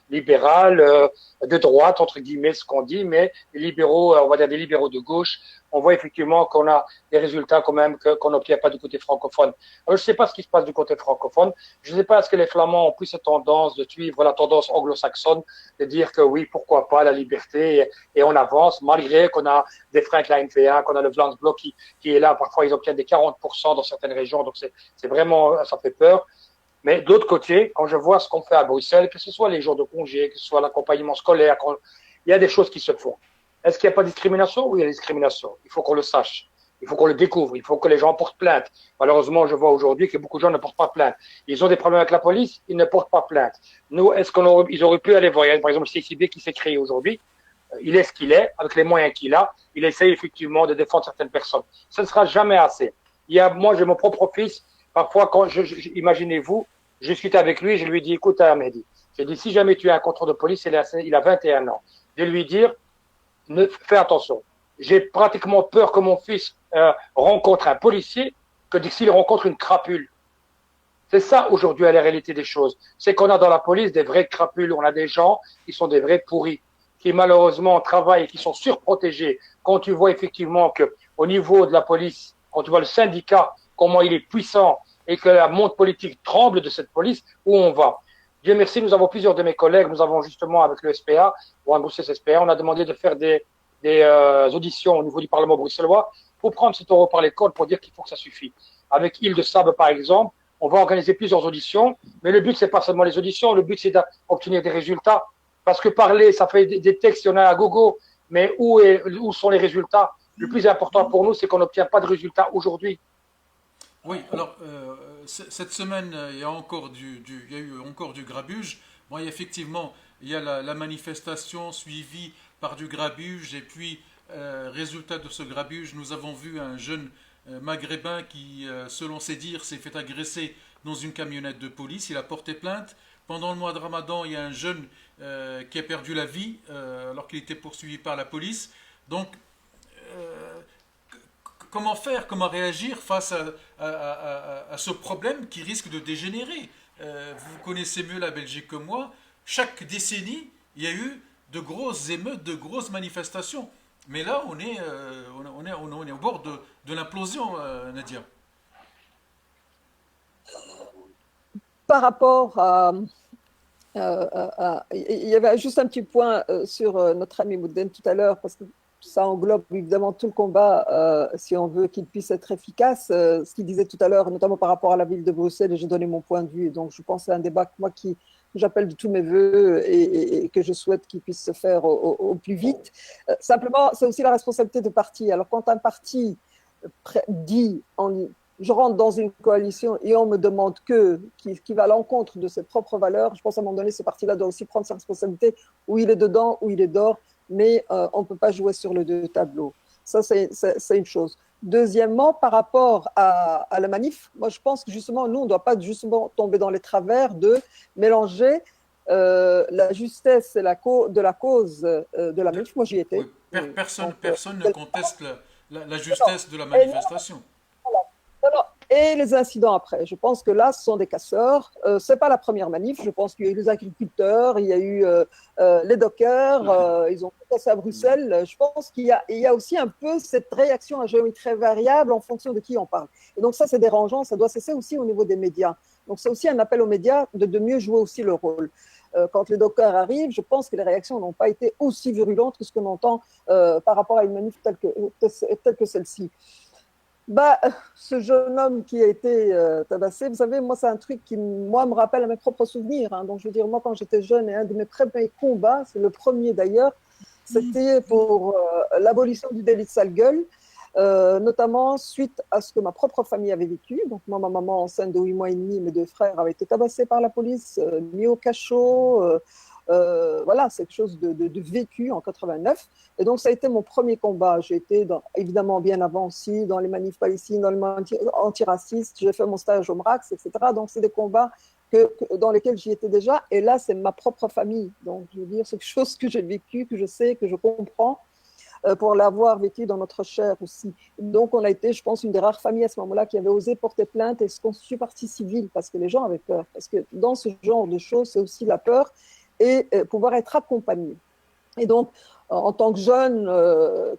libéral, de droite, entre guillemets, ce qu'on dit, mais les libéraux, on va dire des libéraux de gauche, on voit effectivement qu'on a des résultats quand même qu'on n'obtient pas du côté francophone. Alors, je ne sais pas ce qui se passe du côté francophone. Je ne sais pas est-ce que les Flamands ont plus cette tendance de suivre la tendance anglo-saxonne, de dire que oui, pourquoi pas, la liberté, et on avance, malgré qu'on a des freins avec la NVA, qu'on a le Vlaams-Blok qui est là. Parfois, ils obtiennent des 40% dans certaines régions, donc c'est vraiment, ça fait peur. Mais de l'autre côté, quand je vois ce qu'on fait à Bruxelles, que ce soit les jours de congé, que ce soit l'accompagnement scolaire, il y a des choses qui se font. Est-ce qu'il n'y a pas de discrimination? Oui, il y a des discriminations. Il faut qu'on le sache. Il faut qu'on le découvre. Il faut que les gens portent plainte. Malheureusement, je vois aujourd'hui que beaucoup de gens ne portent pas plainte. Ils ont des problèmes avec la police, ils ne portent pas plainte. Nous, ils auraient pu aller voir, par exemple, le CCB qui s'est créé aujourd'hui. Il est ce qu'il est, avec les moyens qu'il a. Il essaye effectivement de défendre certaines personnes. Ce ne sera jamais assez. Moi, j'ai mon propre fils. Parfois, imaginez-vous, je discute avec lui, je lui dis, écoute, Mehdi, j'ai dit, si jamais tu as un contrôle de police, il a 21 ans, de lui dire, fais attention. J'ai pratiquement peur que mon fils rencontre un policier que s'il rencontre une crapule. C'est ça aujourd'hui la réalité des choses. C'est qu'on a dans la police des vrais crapules, on a des gens qui sont des vrais pourris, qui malheureusement travaillent et qui sont surprotégés. Quand tu vois effectivement que au niveau de la police, quand tu vois le syndicat, comment il est puissant et que la monde politique tremble de cette police, où on va? Dieu merci, nous avons plusieurs de mes collègues, nous avons justement avec le SPA, ou un Bruxelles SPA, on a demandé de faire des auditions au niveau du Parlement bruxellois pour prendre ce taureau par les cornes pour dire qu'il faut que ça suffit. Avec Île de Sable, par exemple, on va organiser plusieurs auditions, mais le but, c'est pas seulement les auditions, le but, c'est d'obtenir des résultats. Parce que parler, ça fait des textes, il y en a à gogo, mais où sont les résultats? Le plus important pour nous, c'est qu'on n'obtient pas de résultats aujourd'hui. Oui, alors cette semaine, il y a eu encore du grabuge. Bon, effectivement, il y a la manifestation suivie par du grabuge, et puis, résultat de ce grabuge, nous avons vu un jeune maghrébin qui, selon ses dires, s'est fait agresser dans une camionnette de police. Il a porté plainte. Pendant le mois de Ramadan, il y a un jeune qui a perdu la vie alors qu'il était poursuivi par la police. Donc, comment faire, comment réagir face à ce problème qui risque de dégénérer? Vous connaissez mieux la Belgique que moi. Chaque décennie, il y a eu de grosses émeutes, de grosses manifestations. Mais là, on est au bord de l'implosion, Nadia. Par rapport il y avait juste un petit point sur notre ami Mouden tout à l'heure, parce que ça englobe évidemment tout le combat, si on veut qu'il puisse être efficace. Ce qu'il disait tout à l'heure, notamment par rapport à la ville de Bruxelles, et j'ai donné mon point de vue. Donc, je pense que c'est un débat que j'appelle de tous mes voeux et que je souhaite qu'il puisse se faire au plus vite. Simplement, c'est aussi la responsabilité des partis. Alors, quand un parti dit je rentre dans une coalition et on me demande qui va à l'encontre de ses propres valeurs, je pense à un moment donné, ce parti-là doit aussi prendre sa responsabilité, où il est dedans, où il est dehors, mais on ne peut pas jouer sur les deux tableaux. Ça, c'est une chose. Deuxièmement, par rapport à la manif, moi, je pense que justement, nous, on ne doit pas justement tomber dans les travers de mélanger la justesse de la cause de la manif. Moi, j'y étais. Oui, personne ne conteste la justesse de la manifestation. Et les incidents après. Je pense que là, ce sont des casseurs. Ce n'est pas la première manif. Je pense qu'il y a eu les agriculteurs, il y a eu les dockers, ils ont cassé à Bruxelles. Je pense qu'il y a aussi un peu cette réaction à géométrie variable en fonction de qui on parle. Et donc ça, c'est dérangeant. Ça doit cesser aussi au niveau des médias. Donc c'est aussi un appel aux médias de mieux jouer aussi leur rôle. Quand les dockers arrivent, je pense que les réactions n'ont pas été aussi virulentes que ce qu'on entend par rapport à une manif telle que celle-ci. Ce jeune homme qui a été tabassé, vous savez, moi, c'est un truc qui, moi, me rappelle à mes propres souvenirs. Hein. Donc, je veux dire, moi, quand j'étais jeune, et un de mes premiers combats, c'est le premier d'ailleurs, c'était pour l'abolition du délit de sale gueule, notamment suite à ce que ma propre famille avait vécu. Donc, moi, ma maman, enceinte de 8 mois et demi, mes 2 frères avaient été tabassés par la police, mis au cachot. Voilà, c'est quelque chose de vécu en 89. Et donc, ça a été mon premier combat. J'ai été, évidemment, bien avant aussi, dans les manifs palestiniens, dans les manifs antiracistes. J'ai fait mon stage au MRAX, etc. Donc, c'est des combats dans lesquels j'y étais déjà. Et là, c'est ma propre famille. Donc, je veux dire, c'est quelque chose que j'ai vécu, que je sais, que je comprends, pour l'avoir vécu dans notre chair aussi. Donc, on a été, je pense, une des rares familles à ce moment-là qui avait osé porter plainte et se constituer partie civile parce que les gens avaient peur. Parce que dans ce genre de choses, c'est aussi la peur et pouvoir être accompagné. Et donc, en tant que jeune,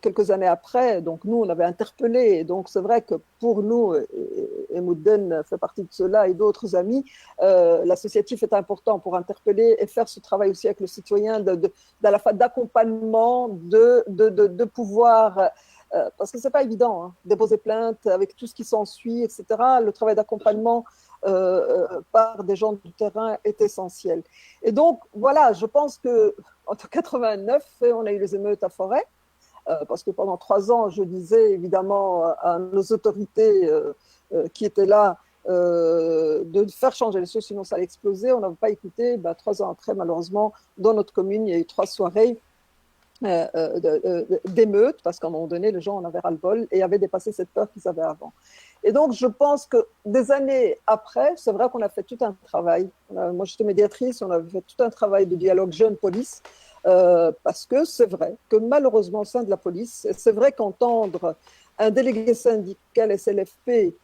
quelques années après, donc nous, on avait interpellé. Et donc, c'est vrai que pour nous, et Mouden fait partie de cela et d'autres amis, l'associatif est important pour interpeller et faire ce travail aussi avec le citoyen d'accompagnement, de pouvoir... parce que ce n'est pas évident, hein, déposer plainte avec tout ce qui s'ensuit, etc. Le travail d'accompagnement par des gens du terrain est essentiel. Et donc, voilà, je pense qu'en 89, on a eu les émeutes à Forêt, parce que pendant 3 ans, je disais évidemment à nos autorités qui étaient là de faire changer les choses, sinon ça allait exploser. On n'avait pas écouté. 3 ans après, malheureusement, dans notre commune, il y a eu 3 soirées d'émeutes, parce qu'à un moment donné, les gens en avaient ras-le-bol et avaient dépassé cette peur qu'ils avaient avant. Et donc, je pense que des années après, c'est vrai qu'on a fait tout un travail. Moi, j'étais médiatrice, on a fait tout un travail de dialogue jeune-police, parce que c'est vrai que malheureusement, au sein de la police, c'est vrai qu'entendre un délégué syndical SLFP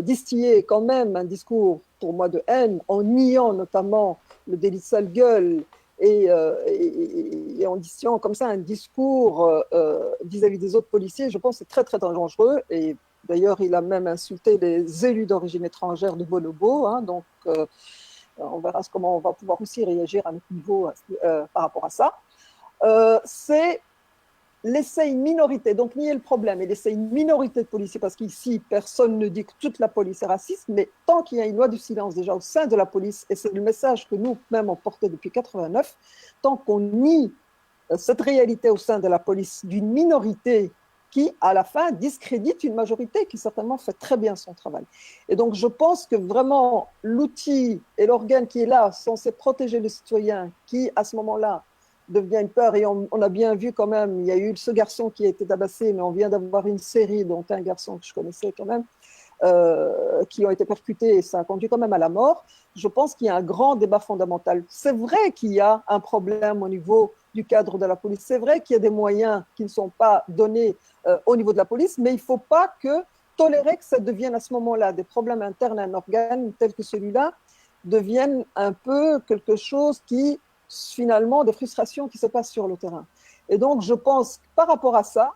distiller quand même un discours, pour moi, de haine, en niant notamment le délit de sale gueule, et en disant comme ça un discours vis-à-vis des autres policiers, je pense que c'est très, très dangereux. Et d'ailleurs, il a même insulté les élus d'origine étrangère de Bonobo. Hein, donc, on verra comment on va pouvoir aussi réagir à notre niveau par rapport à ça. C'est laisser une minorité, donc nier le problème et laisser une minorité de policiers, parce qu'ici, personne ne dit que toute la police est raciste, mais tant qu'il y a une loi du silence déjà au sein de la police, et c'est le message que nous-mêmes on portait depuis 89, tant qu'on nie cette réalité au sein de la police d'une minorité qui, à la fin, discrédite une majorité qui certainement fait très bien son travail. Et donc, je pense que vraiment, l'outil et l'organe qui est là, censé protéger le citoyen, qui, à ce moment-là, devient une peur. Et on a bien vu quand même, il y a eu ce garçon qui a été tabassé, mais on vient d'avoir une série, dont un garçon que je connaissais quand même, qui ont été percutés et ça a conduit quand même à la mort. Je pense qu'il y a un grand débat fondamental. C'est vrai qu'il y a un problème au niveau du cadre de la police. C'est vrai qu'il y a des moyens qui ne sont pas donnés au niveau de la police, mais il ne faut pas tolérer que ça devienne à ce moment-là des problèmes internes à un organe tel que celui-là deviennent un peu quelque chose qui, finalement, des frustrations qui se passent sur le terrain. Et donc, je pense par rapport à ça,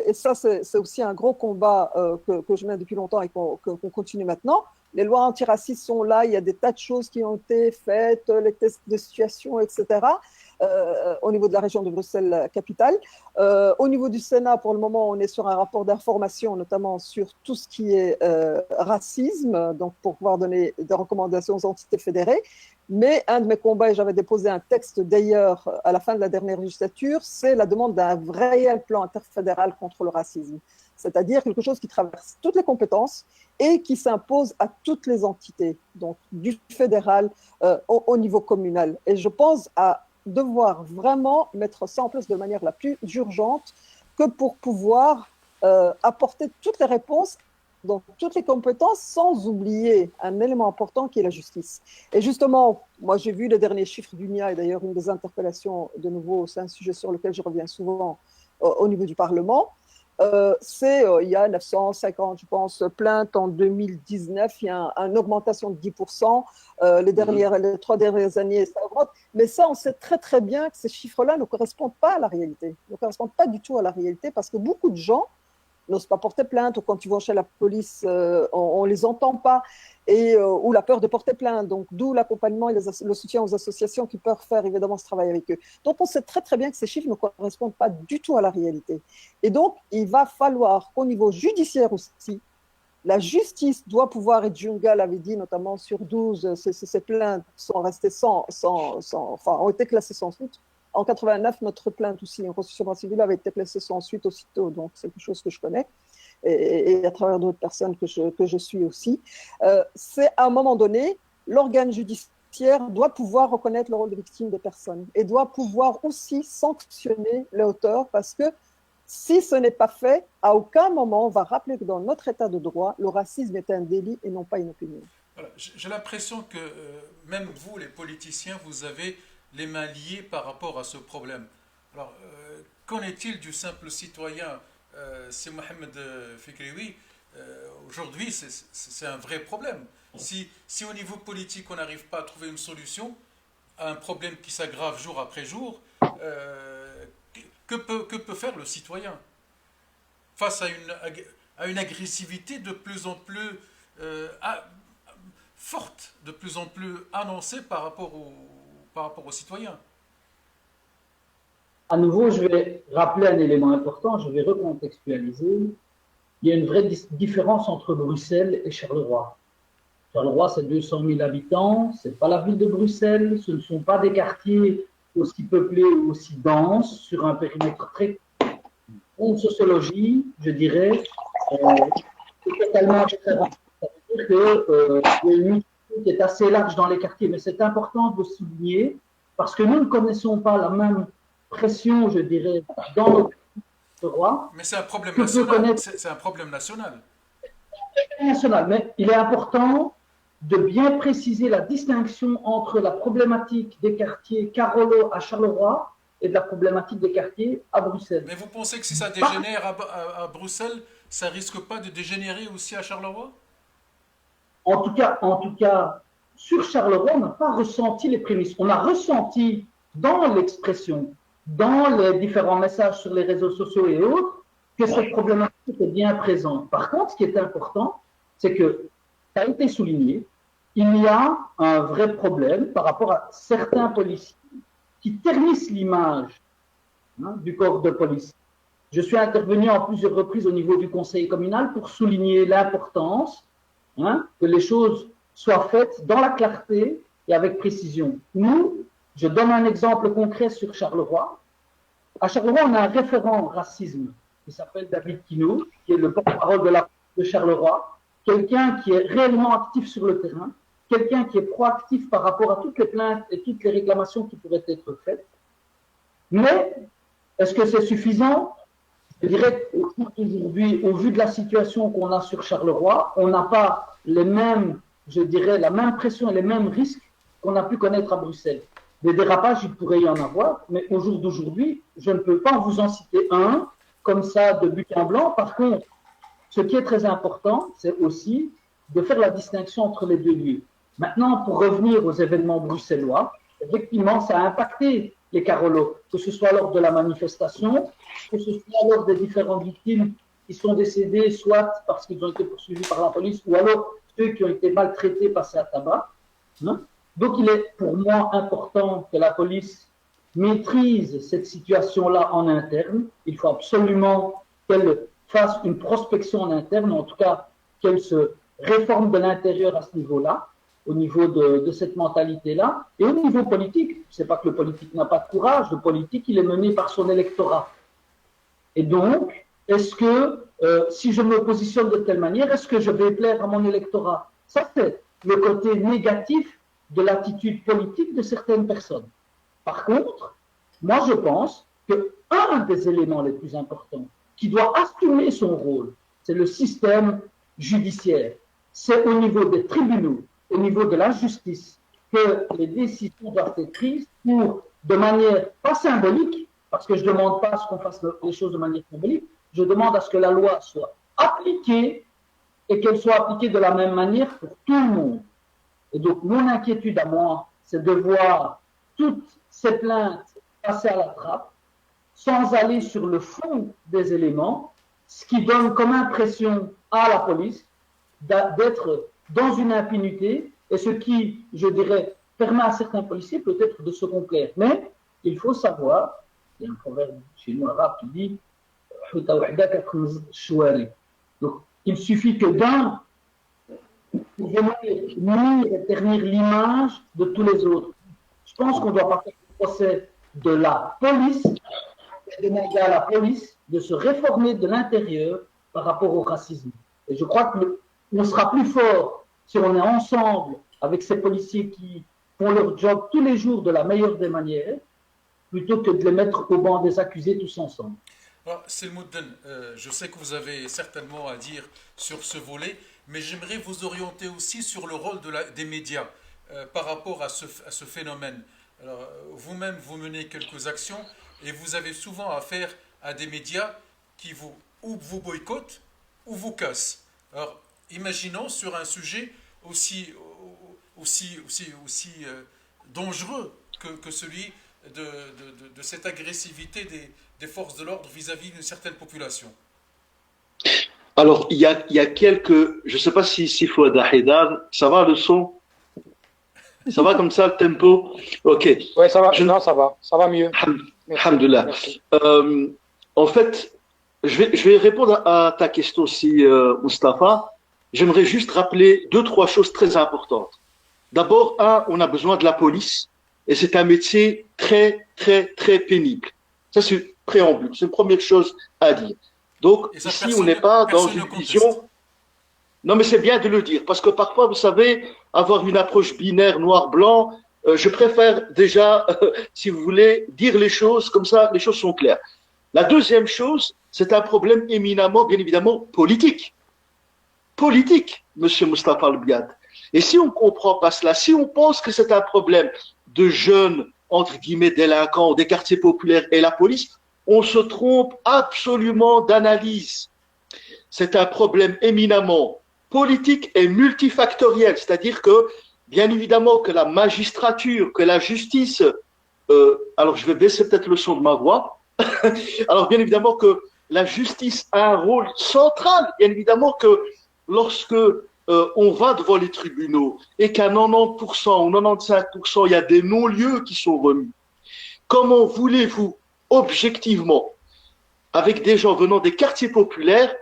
et ça, c'est aussi un gros combat que je mène depuis longtemps et qu'on continue maintenant. Les lois antiracistes sont là, il y a des tas de choses qui ont été faites, les tests de situation, etc., au niveau de la région de Bruxelles-Capitale. Au niveau du Sénat, pour le moment, on est sur un rapport d'information, notamment sur tout ce qui est racisme, donc pour pouvoir donner des recommandations aux entités fédérées. Mais un de mes combats, et j'avais déposé un texte d'ailleurs à la fin de la dernière législature, c'est la demande d'un réel plan interfédéral contre le racisme. C'est-à-dire quelque chose qui traverse toutes les compétences et qui s'impose à toutes les entités, donc du fédéral au niveau communal. Et je pense à devoir vraiment mettre ça en place de manière la plus urgente que pour pouvoir apporter toutes les réponses dans toutes les compétences, sans oublier un élément important qui est la justice. Et justement, moi j'ai vu les derniers chiffres du NIA, et d'ailleurs une des interpellations, de nouveau, c'est un sujet sur lequel je reviens souvent au niveau du Parlement. Il y a 950, je pense, plaintes en 2019, il y a une augmentation de 10%, les 3 dernières années, ça augmente. Mais ça, on sait très très bien que ces chiffres-là ne correspondent pas à la réalité, ne correspondent pas du tout à la réalité, parce que beaucoup de gens n'osent pas porter plainte, ou quand ils vont chez la police, on ne les entend pas, ou la peur de porter plainte. Donc, d'où l'accompagnement et le soutien aux associations qui peuvent faire évidemment ce travail avec eux. Donc, on sait très très bien que ces chiffres ne correspondent pas du tout à la réalité. Et donc, il va falloir qu'au niveau judiciaire aussi, la justice doit pouvoir, et Djunga l'avait dit notamment sur 12, ces plaintes sont restées ont été classées sans suite. En 89, notre plainte aussi en constitution civile avait été classée sans suite aussitôt, donc c'est quelque chose que je connais, et à travers d'autres personnes que je suis aussi. C'est à un moment donné, l'organe judiciaire judiciaire doit pouvoir reconnaître le rôle de victime des personnes et doit pouvoir aussi sanctionner les auteurs, parce que si ce n'est pas fait, à aucun moment on va rappeler que dans notre état de droit, le racisme est un délit et non pas une opinion. Voilà. J'ai l'impression que même vous, les politiciens, vous avez les mains liées par rapport à ce problème. Alors, qu'en est-il du simple citoyen? C'est Mohamed Fikrioui. Aujourd'hui, c'est un vrai problème. Si au niveau politique, on n'arrive pas à trouver une solution à un problème qui s'aggrave jour après jour, que peut faire le citoyen face à une agressivité de plus en plus forte, de plus en plus annoncée par rapport aux citoyens? À nouveau, je vais rappeler un élément important, je vais recontextualiser. Il y a une vraie différence entre Bruxelles et Charleroi. Charleroi, c'est 200 000 habitants, ce n'est pas la ville de Bruxelles, ce ne sont pas des quartiers aussi peuplés ou aussi denses, sur un périmètre très... En sociologie, je dirais, c'est totalement différent. Ça veut dire qu'il y a une mixité qui est assez large dans les quartiers, mais c'est important de le souligner, parce que nous ne connaissons pas la même pression, je dirais, dans notre roi. Mais c'est un problème national. C'est un problème national. National. Mais il est important de bien préciser la distinction entre la problématique des quartiers Carolo à Charleroi et de la problématique des quartiers à Bruxelles. Mais vous pensez que si ça dégénère à Bruxelles, ça risque pas de dégénérer aussi à Charleroi? En tout cas, sur Charleroi, on n'a pas ressenti les prémices. On a ressenti dans l'expression, dans les différents messages sur les réseaux sociaux et autres, que cette problématique était bien présente. Par contre, ce qui est important, c'est que, ça a été souligné, il y a un vrai problème par rapport à certains policiers qui ternissent l'image du corps de police. Je suis intervenu en plusieurs reprises au niveau du conseil communal pour souligner l'importance que les choses soient faites dans la clarté et avec précision. Nous, je donne un exemple concret sur Charleroi. À Charleroi, on a un référent racisme qui s'appelle David Quinault, qui est le porte-parole de Charleroi, quelqu'un qui est réellement actif sur le terrain, quelqu'un qui est proactif par rapport à toutes les plaintes et toutes les réclamations qui pourraient être faites. Mais, est-ce que c'est suffisant? Je dirais qu'aujourd'hui, au vu de la situation qu'on a sur Charleroi, on n'a pas les mêmes, je dirais, la même pression et les mêmes risques qu'on a pu connaître à Bruxelles. Des dérapages, il pourrait y en avoir, mais au jour d'aujourd'hui, je ne peux pas vous en citer un, comme ça, de but en blanc. Par contre, ce qui est très important, c'est aussi de faire la distinction entre les deux lieux. Maintenant, pour revenir aux événements bruxellois, effectivement, ça a impacté les Carolos, que ce soit lors de la manifestation, que ce soit lors des différentes victimes qui sont décédées, soit parce qu'ils ont été poursuivis par la police, ou alors ceux qui ont été maltraités, passés à tabac. Donc, il est pour moi important que la police maîtrise cette situation-là en interne. Il faut absolument qu'elle fasse une prospection en interne, en tout cas qu'elle se réforme de l'intérieur à ce niveau-là, au niveau de cette mentalité-là. Et au niveau politique, c'est pas que le politique n'a pas de courage, le politique, il est mené par son électorat. Et donc, est-ce que, si je me positionne de telle manière, est-ce que je vais plaire à mon électorat? Ça, c'est le côté négatif de l'attitude politique de certaines personnes. Par contre, moi je pense qu'un des éléments les plus importants qui doit assumer son rôle, c'est le système judiciaire. C'est au niveau des tribunaux, au niveau de la justice, que les décisions doivent être prises pour, de manière pas symbolique, parce que je ne demande pas à ce qu'on fasse les choses de manière symbolique, je demande à ce que la loi soit appliquée et qu'elle soit appliquée de la même manière pour tout le monde. Et donc, mon inquiétude à moi, c'est de voir toutes ces plaintes passer à la trappe sans aller sur le fond des éléments, ce qui donne comme impression à la police d'être dans une impunité et ce qui, je dirais, permet à certains policiers peut-être de se complaire. Mais il faut savoir, il y a un proverbe chinois arabe qui dit donc, il suffit que d'un pour venir et ternir l'image de tous les autres. Je pense qu'on doit pas faire le procès de la police et demander à la police de se réformer de l'intérieur par rapport au racisme. Et je crois qu'on sera plus fort si on est ensemble avec ces policiers qui font leur job tous les jours de la meilleure des manières, plutôt que de les mettre au banc des accusés tous ensemble. Alors, Selmoudden, je sais que vous avez certainement à dire sur ce volet, mais j'aimerais vous orienter aussi sur le rôle des médias par rapport à ce phénomène. Alors, vous-même, vous menez quelques actions et vous avez souvent affaire à des médias qui ou vous boycottent ou vous cassent. Alors, imaginons sur un sujet aussi dangereux que celui de cette agressivité des forces de l'ordre vis-à-vis d'une certaine population. Alors, il y a quelques... Je ne sais pas si Fouad Haïdar, ça va le son? Ça va comme ça, le tempo? Ok. Oui, ça va. Non, ça va mieux. Alhamdulillah. En fait, je vais répondre à ta question aussi, Mustapha. J'aimerais juste rappeler deux, trois choses très importantes. D'abord, on a besoin de la police et c'est un métier très, très, très pénible. Ça, c'est préambule. C'est une première chose à dire. Donc, ici, on n'est pas dans une vision... Non, mais c'est bien de le dire, parce que parfois, vous savez, avoir une approche binaire noir-blanc, je préfère déjà, si vous voulez, dire les choses, comme ça, les choses sont claires. La deuxième chose, c'est un problème éminemment, bien évidemment, politique. Politique, monsieur Mustapha Al-Biad. Et si on ne comprend pas cela, si on pense que c'est un problème de jeunes, entre guillemets, délinquants, des quartiers populaires et la police, on se trompe absolument d'analyse. C'est un problème éminemment politique et multifactoriel, c'est-à-dire que, bien évidemment, que la magistrature, que la justice, alors je vais baisser peut-être le son de ma voix, alors bien évidemment que la justice a un rôle central, bien évidemment que lorsque on va devant les tribunaux et qu'à 90% ou 95%, il y a des non-lieux qui sont remis, comment voulez-vous, objectivement, avec des gens venant des quartiers populaires,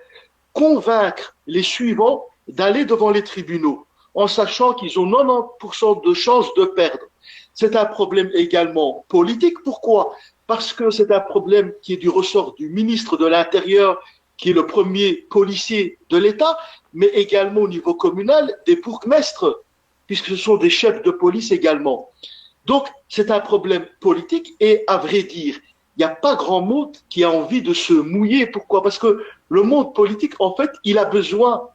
convaincre les suivants d'aller devant les tribunaux en sachant qu'ils ont 90% de chances de perdre? C'est un problème également politique. Pourquoi? Parce que c'est un problème qui est du ressort du ministre de l'Intérieur, qui est le premier policier de l'État, mais également au niveau communal, des bourgmestres, puisque ce sont des chefs de police également. Donc, c'est un problème politique et, à vrai dire, il n'y a pas grand monde qui a envie de se mouiller. Pourquoi? Parce que le monde politique, en fait, il a besoin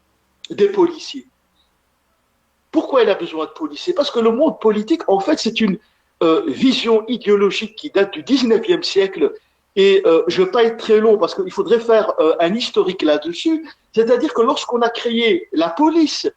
des policiers. Pourquoi il a besoin de policiers? Parce que le monde politique, en fait, c'est une vision idéologique qui date du 19e siècle. Et je ne vais pas être très long parce qu'il faudrait faire un historique là-dessus. C'est-à-dire que lorsqu'on a créé la police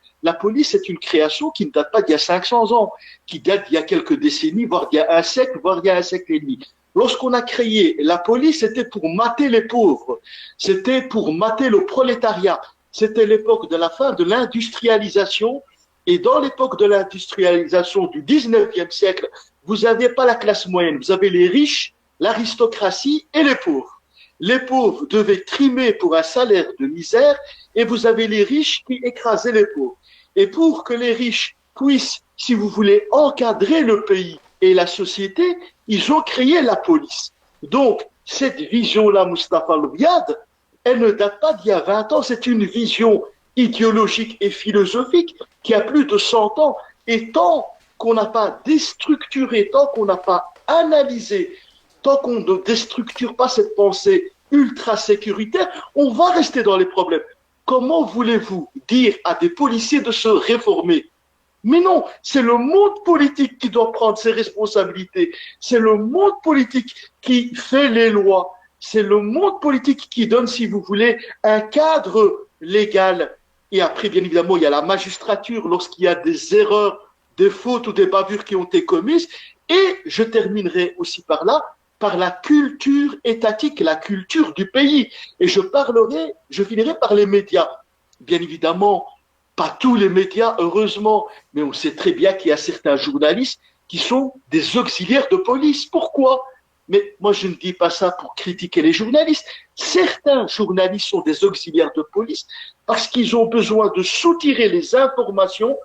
est une création qui ne date pas d'il y a 500 ans, qui date d'il y a quelques décennies, voire d'il y a un siècle, voire d'il y a un siècle et demi. Lorsqu'on a créé la police, c'était pour mater les pauvres, c'était pour mater le prolétariat. C'était l'époque de la fin de l'industrialisation. Et dans l'époque de l'industrialisation du 19e siècle, vous n'avez pas la classe moyenne, vous avez les riches, l'aristocratie et les pauvres. Les pauvres devaient trimer pour un salaire de misère et vous avez les riches qui écrasaient les pauvres. Et pour que les riches puissent, si vous voulez, encadrer le pays et la société, ils ont créé la police. Donc, cette vision-là, Mustapha Al-Biad, elle ne date pas d'il y a 20 ans, c'est une vision idéologique et philosophique qui a plus de 100 ans. Et tant qu'on n'a pas déstructuré, tant qu'on n'a pas analysé, tant qu'on ne déstructure pas cette pensée ultra sécuritaire, on va rester dans les problèmes. Comment voulez-vous dire à des policiers de se réformer? Mais non, c'est le monde politique qui doit prendre ses responsabilités. C'est le monde politique qui fait les lois. C'est le monde politique qui donne, si vous voulez, un cadre légal. Et après, bien évidemment, il y a la magistrature lorsqu'il y a des erreurs, des fautes ou des bavures qui ont été commises. Et je terminerai aussi par là, par la culture étatique, la culture du pays. Et je finirai par les médias. Bien évidemment, pas tous les médias, heureusement, mais on sait très bien qu'il y a certains journalistes qui sont des auxiliaires de police. Pourquoi? Mais moi, je ne dis pas ça pour critiquer les journalistes. Certains journalistes sont des auxiliaires de police parce qu'ils ont besoin de soutirer les informations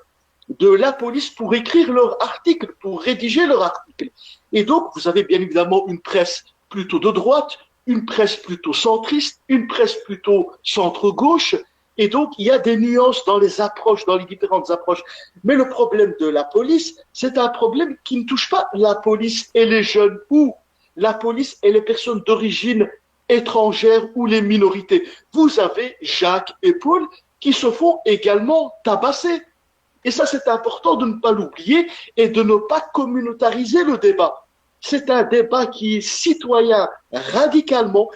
de la police pour écrire leur article, pour rédiger leur article. Et donc, vous avez bien évidemment une presse plutôt de droite, une presse plutôt centriste, une presse plutôt centre-gauche. Et donc, il y a des nuances dans les approches, dans les différentes approches. Mais le problème de la police, c'est un problème qui ne touche pas la police et les jeunes ou la police et les personnes d'origine étrangère ou les minorités. Vous avez Jacques et Paul qui se font également tabasser. Et ça, c'est important de ne pas l'oublier et de ne pas communautariser le débat. C'est un débat qui est citoyen radicalement,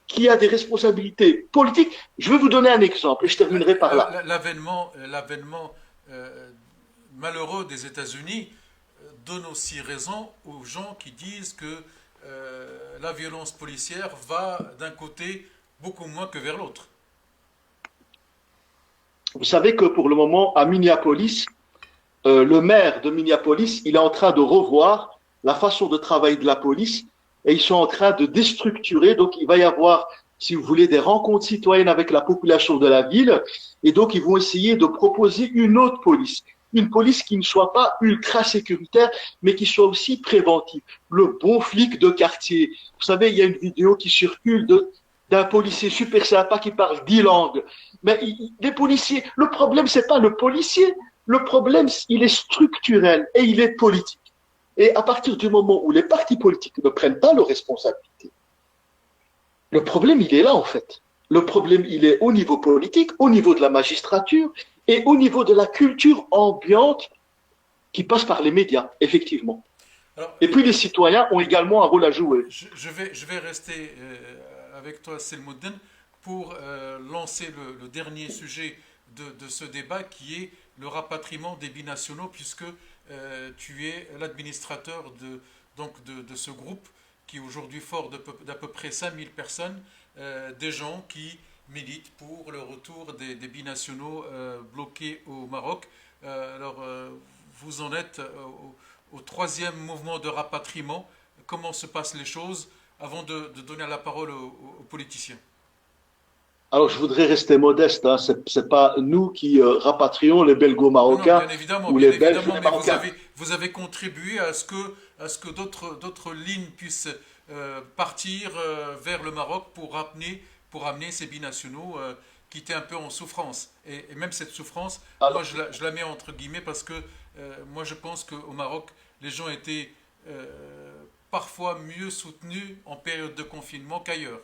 qui a des responsabilités politiques. Je vais vous donner un exemple et je terminerai par là. L'avènement malheureux des États-Unis donne aussi raison aux gens qui disent que la violence policière va d'un côté beaucoup moins que vers l'autre. Vous savez que pour le moment, à Minneapolis, le maire de Minneapolis, il est en train de revoir la façon de travailler de la police et ils sont en train de déstructurer. Donc, il va y avoir, si vous voulez, des rencontres citoyennes avec la population de la ville et donc ils vont essayer de proposer une autre police. Une police qui ne soit pas ultra sécuritaire, mais qui soit aussi préventive. Le bon flic de quartier. Vous savez, il y a une vidéo qui circule d'un policier super sympa qui parle 10 langues. Mais les policiers, le problème, c'est pas le policier. Le problème, il est structurel et il est politique. Et à partir du moment où les partis politiques ne prennent pas leurs responsabilités, le problème, il est là, en fait. Le problème, il est au niveau politique, au niveau de la magistrature et au niveau de la culture ambiante qui passe par les médias, effectivement. Alors, et puis les citoyens ont également un rôle à jouer. Je vais rester avec toi, Selmoudin, pour lancer le dernier sujet de ce débat qui est le rapatriement des binationaux, puisque tu es l'administrateur de ce groupe qui est aujourd'hui fort d'à peu près 5000 personnes, des gens qui militent pour le retour des binationaux bloqués au Maroc. Alors, vous en êtes au troisième mouvement de rapatriement. Comment se passent les choses avant de donner la parole aux politiciens? Alors, je voudrais rester modeste. Hein. C'est pas nous qui rapatrions les Belgo-Marocains ou les Belges. Mais vous avez contribué à ce que d'autres lignes puissent partir vers le Maroc pour amener ces binationaux qui étaient un peu en souffrance. Et même cette souffrance, moi je la mets entre guillemets parce que moi je pense qu'au Maroc, les gens étaient parfois mieux soutenus en période de confinement qu'ailleurs.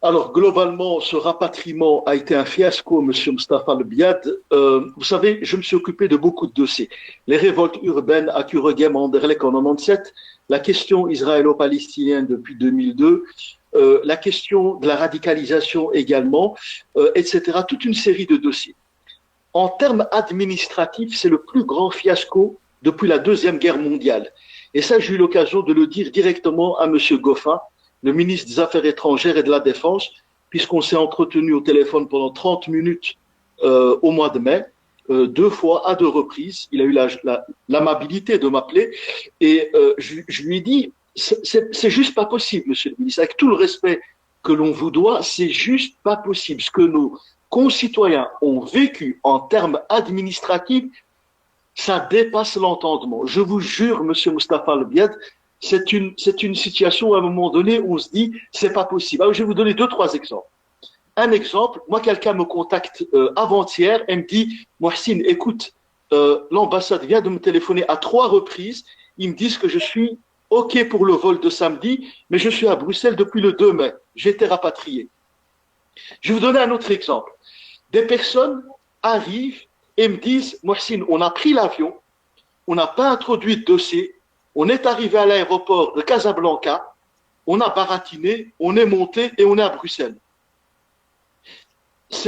Alors, globalement, ce rapatriement a été un fiasco, Monsieur Mustafa Al-Biad. Vous savez, je me suis occupé de beaucoup de dossiers. Les révoltes urbaines à Kuregem, Anderlecht en 97, la question israélo-palestinienne depuis 2002, la question de la radicalisation également, etc. Toute une série de dossiers. En termes administratifs, c'est le plus grand fiasco depuis la Deuxième Guerre mondiale. Et ça, j'ai eu l'occasion de le dire directement à Monsieur Goffin, le ministre des Affaires étrangères et de la Défense, puisqu'on s'est entretenu au téléphone pendant 30 minutes au mois de mai, 2 fois, à 2 reprises. Il a eu l'amabilité de m'appeler et je lui ai dit, c'est juste pas possible, monsieur le ministre, avec tout le respect que l'on vous doit, c'est juste pas possible. Ce que nos concitoyens ont vécu en termes administratifs, ça dépasse l'entendement. Je vous jure, monsieur Mustafa Al-Biad, c'est une situation où à un moment donné où on se dit c'est pas possible. Alors je vais vous donner 2-3 exemples. Un exemple, moi quelqu'un me contacte avant-hier et me dit Mohsin, écoute, l'ambassade vient de me téléphoner à 3 reprises, ils me disent que je suis OK pour le vol de samedi, mais je suis à Bruxelles depuis le 2 mai. J'ai été rapatrié. Je vais vous donner un autre exemple. Des personnes arrivent et me disent Mohsin, on a pris l'avion, on n'a pas introduit de dossier. On est arrivé à l'aéroport de Casablanca, on a baratiné, on est monté et on est à Bruxelles. Vous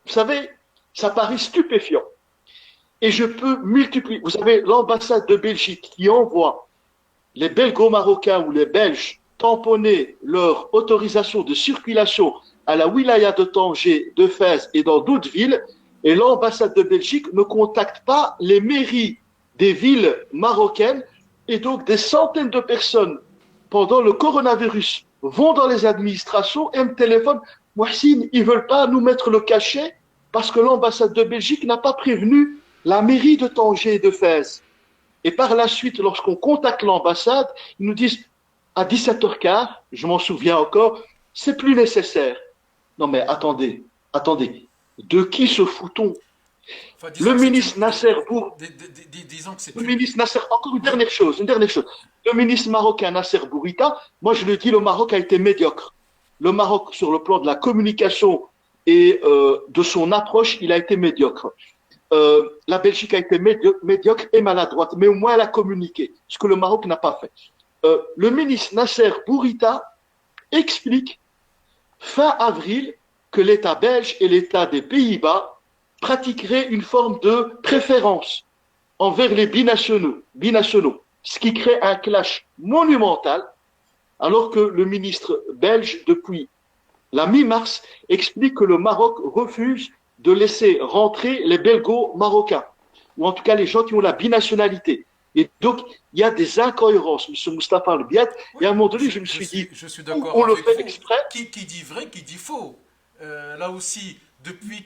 savez, ça paraît stupéfiant. Et je peux multiplier. Vous avez l'ambassade de Belgique qui envoie les Belgo-Marocains ou les Belges tamponner leur autorisation de circulation à la wilaya de Tanger, de Fès et dans d'autres villes. Et l'ambassade de Belgique ne contacte pas les mairies des villes marocaines. Et donc, des centaines de personnes, pendant le coronavirus, vont dans les administrations et me téléphonent. Mohsin, ils ne veulent pas nous mettre le cachet parce que l'ambassade de Belgique n'a pas prévenu la mairie de Tanger et de Fès. Et par la suite, lorsqu'on contacte l'ambassade, ils nous disent à 17h15, je m'en souviens encore, c'est plus nécessaire. Non mais attendez, attendez, de qui se fout-on? Enfin, Le ministre Nasser disons que c'est le ministre Nasser, encore une dernière chose. Le ministre marocain Nasser Bourita, moi je le dis, le Maroc a été médiocre. Le Maroc, sur le plan de la communication et de son approche, il a été médiocre. La Belgique a été médiocre et maladroite, mais au moins elle a communiqué, ce que le Maroc n'a pas fait. Le ministre Nasser Bourita explique fin avril que l'État belge et l'État des Pays-Bas pratiqueraient une forme de préférence envers les binationaux, ce qui crée un clash monumental, alors que le ministre belge, depuis la mi-mars, explique que le Maroc refuse de laisser rentrer les belgo-marocains, ou en tout cas les gens qui ont la binationalité. Et donc, il y a des incohérences, M. Moustapha Al-Biat, et à un moment donné, je me suis dit, je suis d'accord on le avec fait vous. exprès. Qui dit vrai, qui dit faux. Là aussi, depuis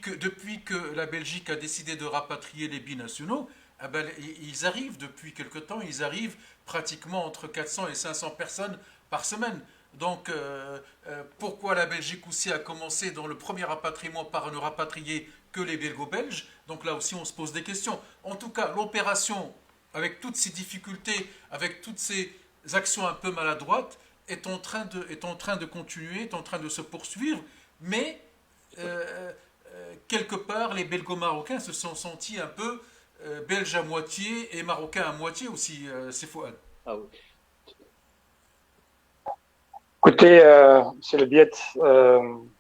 que la Belgique a décidé de rapatrier les binationaux, eh ben, ils arrivent depuis quelque temps, ils arrivent pratiquement entre 400 et 500 personnes par semaine. Donc, pourquoi la Belgique aussi a commencé dans le premier rapatriement par ne rapatrier que les belgo-belges? Donc là aussi, on se pose des questions. En tout cas, l'opération, avec toutes ces difficultés, avec toutes ces actions un peu maladroites, est en train de continuer, est en train de se poursuivre, mais quelque part, les belgo-marocains se sont sentis un peu belges à moitié et marocains à moitié aussi, c'est Fouad. Ah oui. Écoutez, c'est le biais,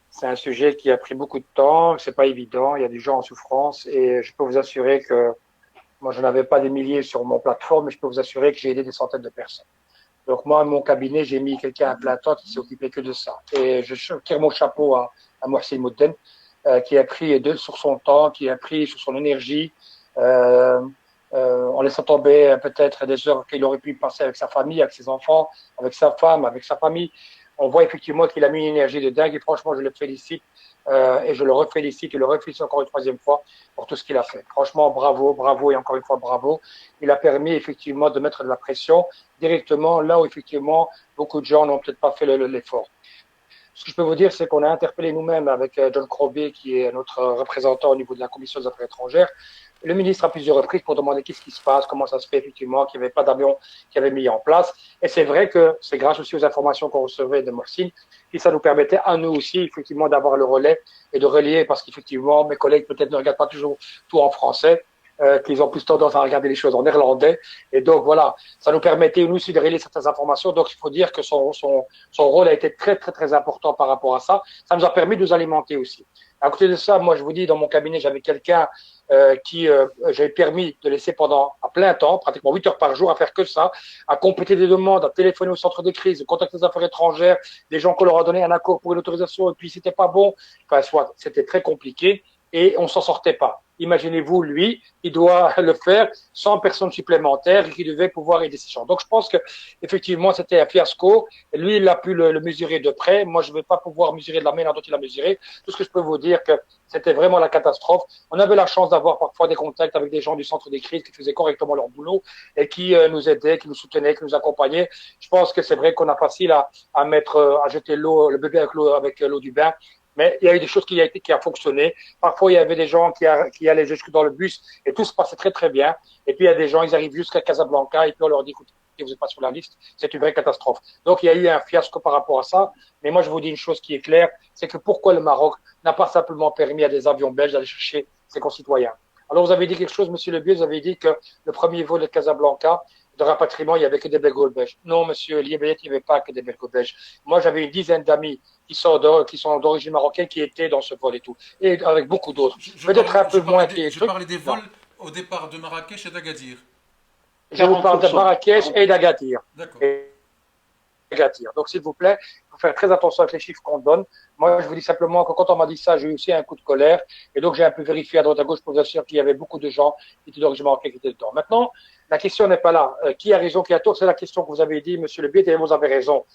c'est un sujet qui a pris beaucoup de temps, c'est pas évident, il y a des gens en souffrance et je peux vous assurer que moi je n'avais pas des milliers sur mon plateforme, mais je peux vous assurer que j'ai aidé des centaines de personnes. Donc moi, mon cabinet, j'ai mis quelqu'un à plein temps qui s'est occupé que de ça. Et je tire mon chapeau à Mohsin Moudden, qui a pris sur son temps, qui a pris sur son énergie, en laissant tomber peut-être des heures qu'il aurait pu passer avec sa famille, avec ses enfants, avec sa femme, avec sa famille. On voit effectivement qu'il a mis une énergie de dingue et franchement, je le félicite et je le refélicite et le refélicite encore une troisième fois pour tout ce qu'il a fait. Franchement, bravo, bravo et encore une fois, bravo. Il a permis effectivement de mettre de la pression directement là où effectivement beaucoup de gens n'ont peut-être pas fait l'effort. Ce que je peux vous dire, c'est qu'on a interpellé nous-mêmes avec John Crowbey, qui est notre représentant au niveau de la Commission des Affaires étrangères, le ministre à plusieurs reprises pour demander qu'est-ce qui se passe, comment ça se fait effectivement, qu'il n'y avait pas d'avion qui avait mis en place. Et c'est vrai que c'est grâce aussi aux informations qu'on recevait de Mohsin que ça nous permettait à nous aussi effectivement d'avoir le relais et de relier, parce qu'effectivement mes collègues peut-être ne regardent pas toujours tout en français, qu'ils ont plus tendance à regarder les choses en néerlandais. Et donc voilà, ça nous permettait nous aussi de relayer certaines informations. Donc il faut dire que son rôle a été très très très important par rapport à ça. Ça nous a permis de nous alimenter aussi. À côté de ça, moi je vous dis, dans mon cabinet, j'avais quelqu'un qui j'avais permis de laisser pendant à plein temps, pratiquement 8 heures par jour, à faire que ça, à compléter des demandes, à téléphoner au centre de crise, à contacter les affaires étrangères, des gens qu'on leur a donné un accord pour une autorisation et puis c'était pas bon. Enfin, soit c'était très compliqué et on s'en sortait pas. Imaginez-vous, lui, il doit le faire sans personne supplémentaire et qui devait pouvoir aider ces gens. Donc, je pense que effectivement, c'était un fiasco. Et lui, il a pu le mesurer de près. Moi, je ne vais pas pouvoir mesurer de la manière dont il a mesuré. Tout ce que je peux vous dire, que c'était vraiment la catastrophe. On avait la chance d'avoir parfois des contacts avec des gens du centre des crises qui faisaient correctement leur boulot et qui nous aidaient, qui nous soutenaient, qui nous accompagnaient. Je pense que c'est vrai qu'on a facile à jeter le bébé avec l'eau du bain. Mais il y a eu des choses qui a fonctionné. Parfois, il y avait des gens qui allaient jusque dans le bus et tout se passait très, très bien. Et puis, il y a des gens, ils arrivent jusqu'à Casablanca et puis on leur dit, écoutez, vous n'êtes pas sur la liste. C'est une vraie catastrophe. Donc, il y a eu un fiasco par rapport à ça. Mais moi, je vous dis une chose qui est claire, c'est que pourquoi le Maroc n'a pas simplement permis à des avions belges d'aller chercher ses concitoyens. Alors, vous avez dit quelque chose, monsieur Lebieux, vous avez dit que le premier vol de Casablanca, de rapatriement, il n'y avait que des belgo-belges. Non, monsieur Liebet, il n'y avait pas que des belgo-belges. Moi, j'avais une dizaine d'amis qui sont d'origine marocaine qui étaient dans ce vol et tout. Et avec beaucoup d'autres. Peut-être un peu moins. Je parlais des vols au départ de Marrakech et d'Agadir. Je vous parle de Marrakech et d'Agadir. D'accord. Donc, s'il vous plaît, il faut faire très attention avec les chiffres qu'on donne. Moi, je vous dis simplement que quand on m'a dit ça, j'ai eu aussi un coup de colère. Et donc, j'ai un peu vérifié à droite à gauche pour vous assurer qu'il y avait beaucoup de gens qui étaient d'origine marocaine qui étaient dedans. Maintenant, la question n'est pas là. Qui a raison, qui a tort? C'est la question que vous avez dit, monsieur Le Biet, et vous avez raison.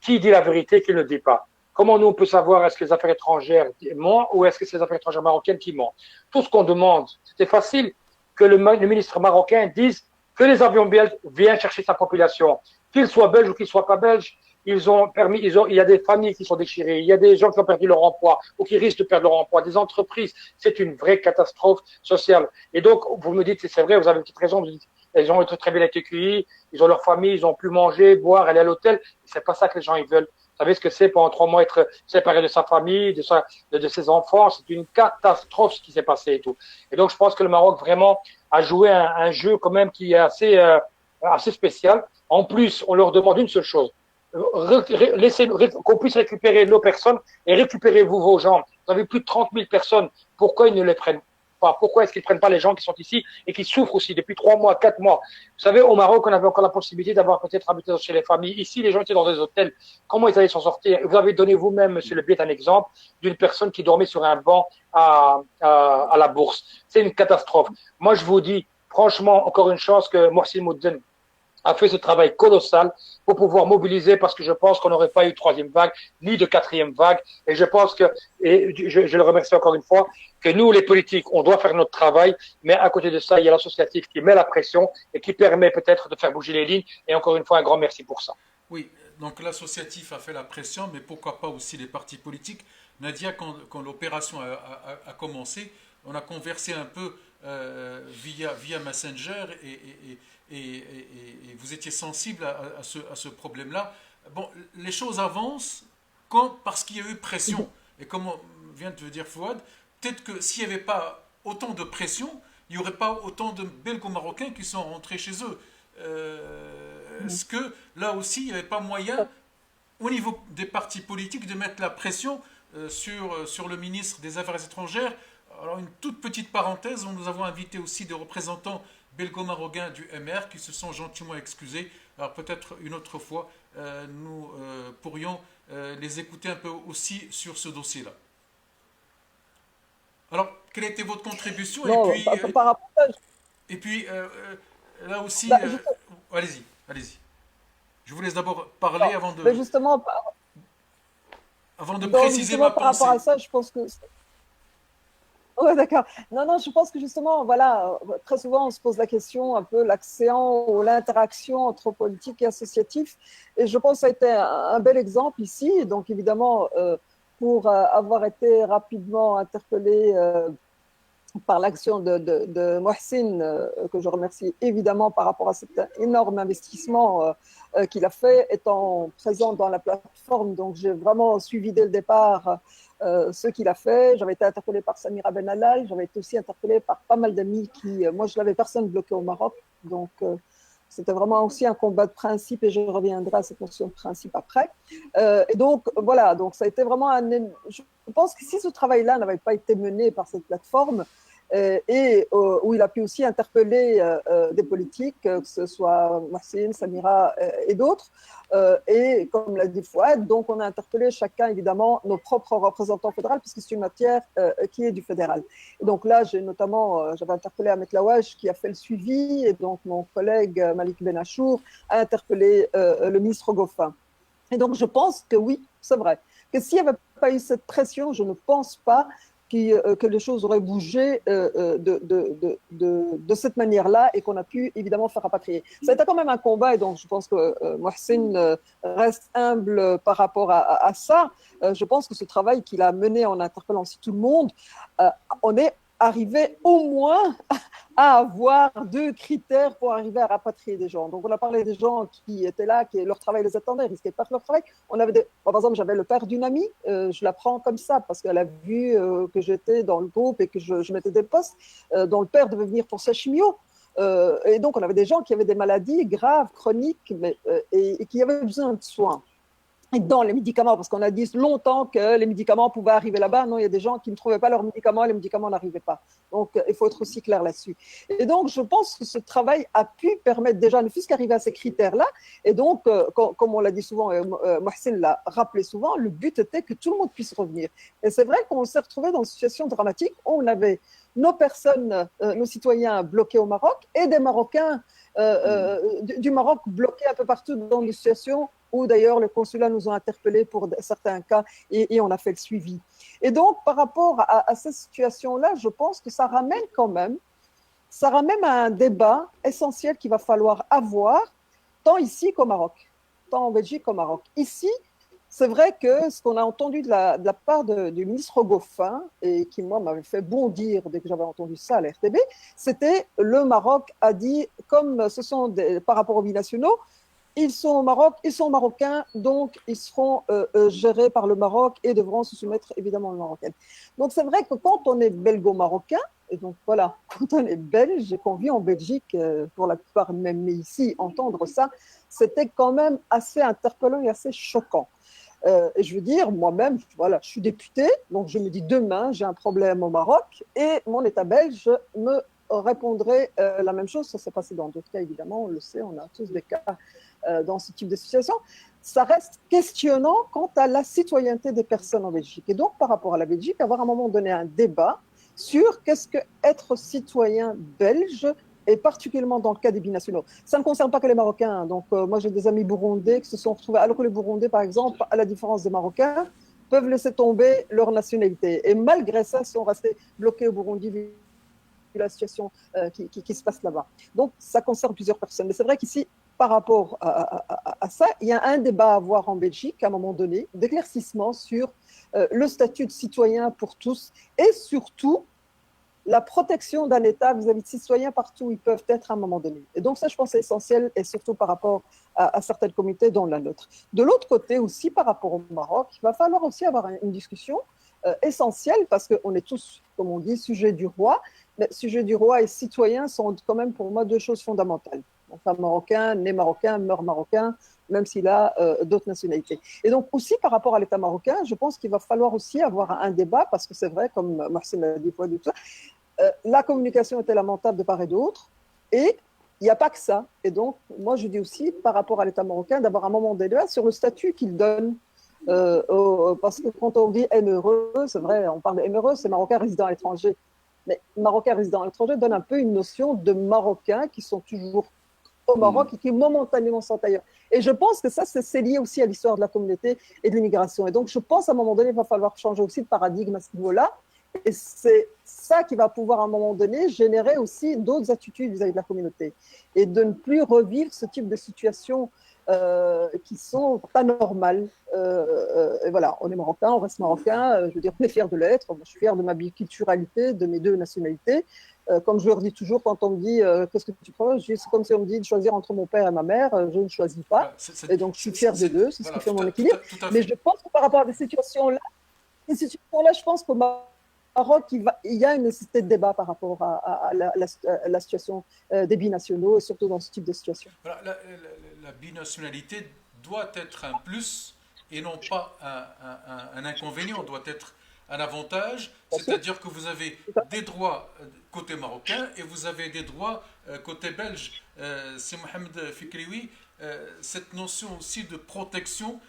Qui dit la vérité, qui ne le dit pas? Comment nous, on peut savoir est-ce que les affaires étrangères mentent ou est-ce que c'est les affaires étrangères marocaines qui mentent? Tout ce qu'on demande, c'était facile que le ministre marocain dise que les avions belges viennent chercher sa population, qu'ils soient belges ou qu'ils soient pas belges, il y a des familles qui sont déchirées, il y a des gens qui ont perdu leur emploi ou qui risquent de perdre leur emploi, des entreprises. C'est une vraie catastrophe sociale. Et donc, vous me dites, c'est vrai, vous avez une petite raison, vous dites, ils ont très bien été cueillis, ils ont leur famille, ils ont pu manger, boire, aller à l'hôtel. C'est pas ça que les gens ils veulent. Vous savez ce que c'est pendant 3 mois être séparé de sa famille, de ses enfants. C'est une catastrophe ce qui s'est passé et tout. Et donc, je pense que le Maroc vraiment a joué un jeu quand même qui est assez spécial. En plus, on leur demande une seule chose. Laissez qu'on puisse récupérer nos personnes et récupérer vos gens. Vous avez plus de 30 000 personnes. Pourquoi ils ne les prennent pas? Pourquoi est-ce qu'ils ne prennent pas les gens qui sont ici et qui souffrent aussi depuis 3 mois, 4 mois? Vous savez, au Maroc, on avait encore la possibilité d'avoir peut-être habité chez les familles. Ici, les gens étaient dans des hôtels. Comment ils allaient s'en sortir? Vous avez donné vous-même, monsieur Le Biet, un exemple d'une personne qui dormait sur un banc à la bourse. C'est une catastrophe. Moi, je vous dis, franchement, encore une chance que Mohsin Moudden a fait ce travail colossal pour pouvoir mobiliser, parce que je pense qu'on n'aurait pas eu de 3e vague, ni de 4e vague. Et je pense que, et je le remercie encore une fois, que nous, les politiques, on doit faire notre travail, mais à côté de ça, il y a l'associatif qui met la pression et qui permet peut-être de faire bouger les lignes. Et encore une fois, un grand merci pour ça. Oui, donc l'associatif a fait la pression, mais pourquoi pas aussi les partis politiques. Nadia, quand l'opération a commencé, on a conversé un peu via Messenger et vous étiez sensible à ce problème-là. Bon, les choses avancent parce qu'il y a eu pression. Et comme vient de dire Fouad, peut-être que s'il n'y avait pas autant de pression, il n'y aurait pas autant de Belgo-Marocains qui sont rentrés chez eux. Est-ce que là aussi, il n'y avait pas moyen, au niveau des partis politiques, de mettre la pression sur le ministre des Affaires étrangères? Alors, une toute petite parenthèse, nous avons invité aussi des représentants belgo-marocains du MR qui se sont gentiment excusés. Alors, peut-être une autre fois, nous pourrions les écouter un peu aussi sur ce dossier-là. Alors, quelle était votre contribution? Non, et puis là aussi, bah, allez-y. Je vous laisse d'abord parler non, avant de, mais justement, avant de donc préciser justement ma par pensée. rapport à ça, je pense que ouais, d'accord. Non, non, je pense que justement, voilà, très souvent, on se pose la question un peu l'accent ou l'interaction entre politique et associatif. Et je pense que ça a été un bel exemple ici. Donc, évidemment, pour avoir été rapidement interpellé par l'action de Mohsin, que je remercie évidemment par rapport à cet énorme investissement qu'il a fait, étant présent dans la plateforme. Donc, j'ai vraiment suivi dès le départ ce qu'il a fait. J'avais été interpellée par Samira Benallal, j'avais été aussi interpellée par pas mal d'amis qui, moi, je n'avais personne bloqué au Maroc. Donc, c'était vraiment aussi un combat de principe et je reviendrai à cette notion de principe après. Et donc, voilà, donc ça a été vraiment je pense que si ce travail-là n'avait pas été mené par cette plateforme, et où il a pu aussi interpeller des politiques, que ce soit Mohsin, Samira et d'autres. Et comme l'a dit Fouad, donc on a interpellé chacun évidemment nos propres représentants fédéraux, puisque c'est une matière qui est du fédéral. Et donc là, j'avais interpellé Ahmed Laouaj qui a fait le suivi, et donc mon collègue Malik Benachour a interpellé le ministre Goffin. Et donc je pense que oui, c'est vrai, que s'il n'y avait pas eu cette pression, je ne pense pas que les choses auraient bougé de cette manière-là et qu'on a pu évidemment faire rapatrier. Ça a été quand même un combat et donc je pense que Mohsin reste humble par rapport à ça. Je pense que ce travail qu'il a mené en interpellant aussi tout le monde, on est arrivé au moins à avoir 2 critères pour arriver à rapatrier des gens. Donc, on a parlé des gens qui étaient là, qui leur travail les attendait, ils risquaient de perdre leur travail. On avait par exemple, j'avais le père d'une amie, je la prends comme ça, parce qu'elle a vu que j'étais dans le groupe et que je mettais des postes, dont le père devait venir pour sa chimio. Et donc, on avait des gens qui avaient des maladies graves, chroniques, et qui avaient besoin de soins. Et dans les médicaments, parce qu'on a dit longtemps que les médicaments pouvaient arriver là-bas. Non, il y a des gens qui ne trouvaient pas leurs médicaments, les médicaments n'arrivaient pas. Donc, il faut être aussi clair là-dessus. Et donc, je pense que ce travail a pu permettre déjà, ne fût-ce qu'arriver à ces critères-là. Et donc, comme on l'a dit souvent, Mohsin l'a rappelé souvent, le but était que tout le monde puisse revenir. Et c'est vrai qu'on s'est retrouvé dans une situation dramatique où on avait nos personnes, nos citoyens bloqués au Maroc et des Marocains du Maroc bloqués un peu partout dans des situations où d'ailleurs les consulats nous ont interpellés pour certains cas et on a fait le suivi. Et donc, par rapport à cette situation-là, je pense que ça ramène à un débat essentiel qu'il va falloir avoir, tant ici qu'au Maroc. tant en Belgique qu'au Maroc. Ici, c'est vrai que ce qu'on a entendu de la part du ministre Goffin, et qui, moi, m'avait fait bondir dès que j'avais entendu ça à la RTB, c'était le Maroc a dit, comme ce sont par rapport aux binationaux, ils sont au Maroc, ils sont marocains, donc ils seront gérés par le Maroc et devront se soumettre évidemment aux Marocaines. Donc c'est vrai que quand on est belgo-marocain, et donc voilà, quand on est belge et qu'on vit en Belgique, pour la plupart même ici, entendre ça, c'était quand même assez interpellant et assez choquant. Et je veux dire, moi-même, voilà, je suis députée, donc je me dis demain, j'ai un problème au Maroc et mon État belge me répondrait la même chose. Ça s'est passé dans d'autres cas, évidemment, on le sait, on a tous des cas dans ce type de situation. Ça reste questionnant quant à la citoyenneté des personnes en Belgique. Et donc, par rapport à la Belgique, avoir à un moment donné un débat sur qu'est-ce que être citoyen belge, et particulièrement dans le cas des binationaux. Ça ne concerne pas que les Marocains. Donc, moi, j'ai des amis burundais qui se sont retrouvés, alors que les Burundais, par exemple, à la différence des Marocains, peuvent laisser tomber leur nationalité. Et malgré ça, sont restés bloqués au Burundi vu la situation qui se passe là-bas. Donc, ça concerne plusieurs personnes. Mais c'est vrai qu'ici, par rapport à ça, il y a un débat à avoir en Belgique, à un moment donné, d'éclaircissement sur le statut de citoyen pour tous et surtout la protection d'un État vis-à-vis de citoyens partout où ils peuvent être à un moment donné. Et donc ça, je pense, c'est essentiel, et surtout par rapport à certaines communautés, dont la nôtre. De l'autre côté aussi, par rapport au Maroc, il va falloir aussi avoir une discussion essentielle, parce qu'on est tous, comme on dit, sujets du roi. Mais sujets du roi et citoyens sont quand même pour moi deux choses fondamentales. Enfin, marocain, né marocain, meurt marocain, même s'il a d'autres nationalités. Et donc aussi par rapport à l'État marocain, je pense qu'il va falloir aussi avoir un débat, parce que c'est vrai, comme Marcel l'a dit, la communication était lamentable de part et d'autre, et il n'y a pas que ça. Et donc, moi, je dis aussi, par rapport à l'État marocain, d'avoir un moment de débat sur le statut qu'il donne, parce que quand on dit MRE, c'est vrai, on parle de MRE, c'est Marocain résident à l'étranger. Mais Marocain résident à l'étranger donne un peu une notion de Marocains qui sont toujours au Maroc et qui momentanément sont ailleurs. Et je pense que ça, c'est lié aussi à l'histoire de la communauté et de l'immigration. Et donc, je pense à un moment donné, il va falloir changer aussi de paradigme à ce niveau-là. Et c'est ça qui va pouvoir, à un moment donné, générer aussi d'autres attitudes vis-à-vis de la communauté. Et de ne plus revivre ce type de situations qui sont pas normales. Et voilà, on est marocain, on reste marocain. Je veux dire, on est fiers de l'être. Je suis fier de ma biculturalité, de mes deux nationalités. Comme je leur dis toujours, quand on me dit qu'est-ce que tu crois, c'est comme si on me dit de choisir entre mon père et ma mère, je ne choisis pas. Et donc, je suis fier des deux, c'est ce qui fait mon équilibre. Mais je pense que par rapport à ces situations-là, je pense qu'au Maroc, il y a une nécessité de débat par rapport à la situation des binationaux, et surtout dans ce type de situation. Voilà, la binationalité doit être un plus et non pas un inconvénient, doit être un avantage, c'est-à-dire que vous avez des droits côté marocain et vous avez des droits côté belge. C'est Mohamed Fikrioui, cette notion aussi de protection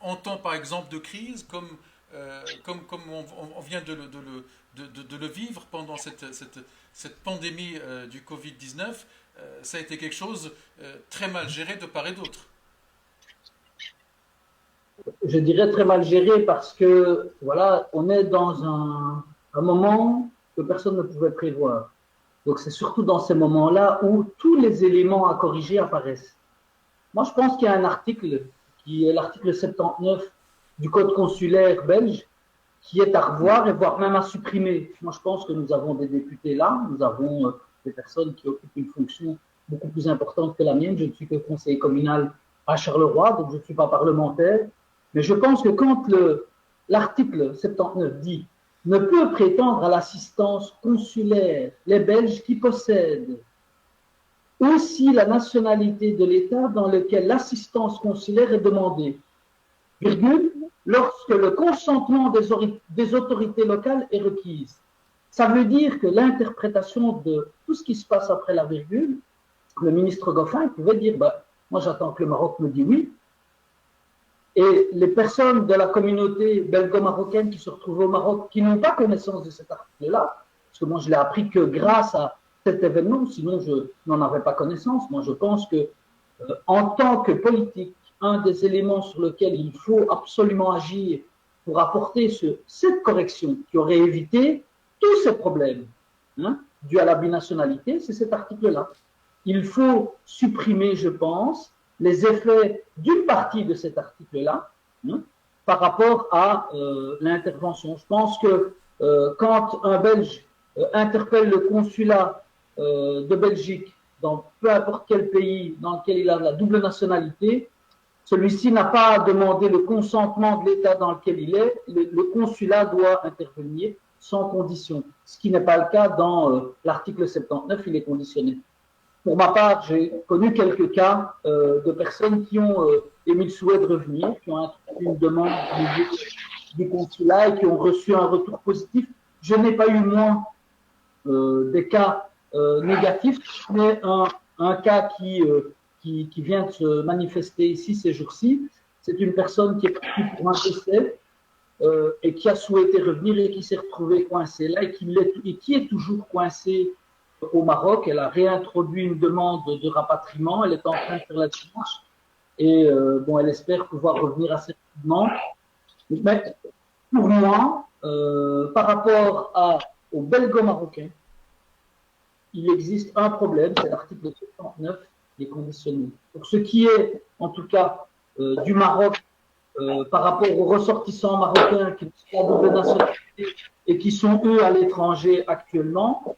en temps par exemple de crise, comme on vient de le vivre pendant cette pandémie du Covid-19, ça a été quelque chose très mal géré de part et d'autre. Je dirais très mal géré parce que, voilà, on est dans un moment que personne ne pouvait prévoir. Donc, c'est surtout dans ces moments-là où tous les éléments à corriger apparaissent. Moi, je pense qu'il y a un article, qui est l'article 79 du Code consulaire belge, qui est à revoir et voire même à supprimer. Moi, je pense que nous avons des députés là, nous avons des personnes qui occupent une fonction beaucoup plus importante que la mienne. Je ne suis que conseiller communal à Charleroi, donc je ne suis pas parlementaire. Mais je pense que quand l'article 79 dit « ne peut prétendre à l'assistance consulaire les Belges qui possèdent aussi la nationalité de l'État dans lequel l'assistance consulaire est demandée, virgule, lorsque le consentement des autorités locales est requise ». Ça veut dire que l'interprétation de tout ce qui se passe après la virgule, le ministre Goffin pouvait dire moi j'attends que le Maroc me dise oui. Et les personnes de la communauté belgo-marocaine qui se retrouvent au Maroc, qui n'ont pas connaissance de cet article-là, parce que moi je l'ai appris que grâce à cet événement, sinon je n'en avais pas connaissance. Moi je pense que en tant que politique, un des éléments sur lequel il faut absolument agir pour apporter cette correction qui aurait évité tous ces problèmes dus à la binationalité, c'est cet article-là. Il faut supprimer, je pense, les effets d'une partie de cet article-là, hein, par rapport à l'intervention. Je pense que quand un Belge interpelle le consulat de Belgique dans peu importe quel pays dans lequel il a la double nationalité, celui-ci n'a pas à demander le consentement de l'État dans lequel il est. Le consulat doit intervenir sans condition, ce qui n'est pas le cas dans l'article 79, il est conditionné. Pour ma part, j'ai connu quelques cas de personnes qui ont émis le souhait de revenir, qui ont introduit une demande du consulat et qui ont reçu un retour positif. Je n'ai pas eu, moi, des cas négatifs, mais un cas qui vient de se manifester ici ces jours-ci. C'est une personne qui est partie pour un décès et qui a souhaité revenir et qui s'est retrouvée coincée là et qui est toujours coincée au Maroc. Elle a réintroduit une demande de rapatriement. Elle est en train de faire la démarche et bon, elle espère pouvoir revenir assez rapidement. Mais pour moi, par rapport aux Belgo-Marocains, il existe un problème, c'est l'article 79 des conditionnés. Pour ce qui est, en tout cas, du Maroc, par rapport aux ressortissants marocains qui sont de double nationalité et qui sont, eux, à l'étranger actuellement,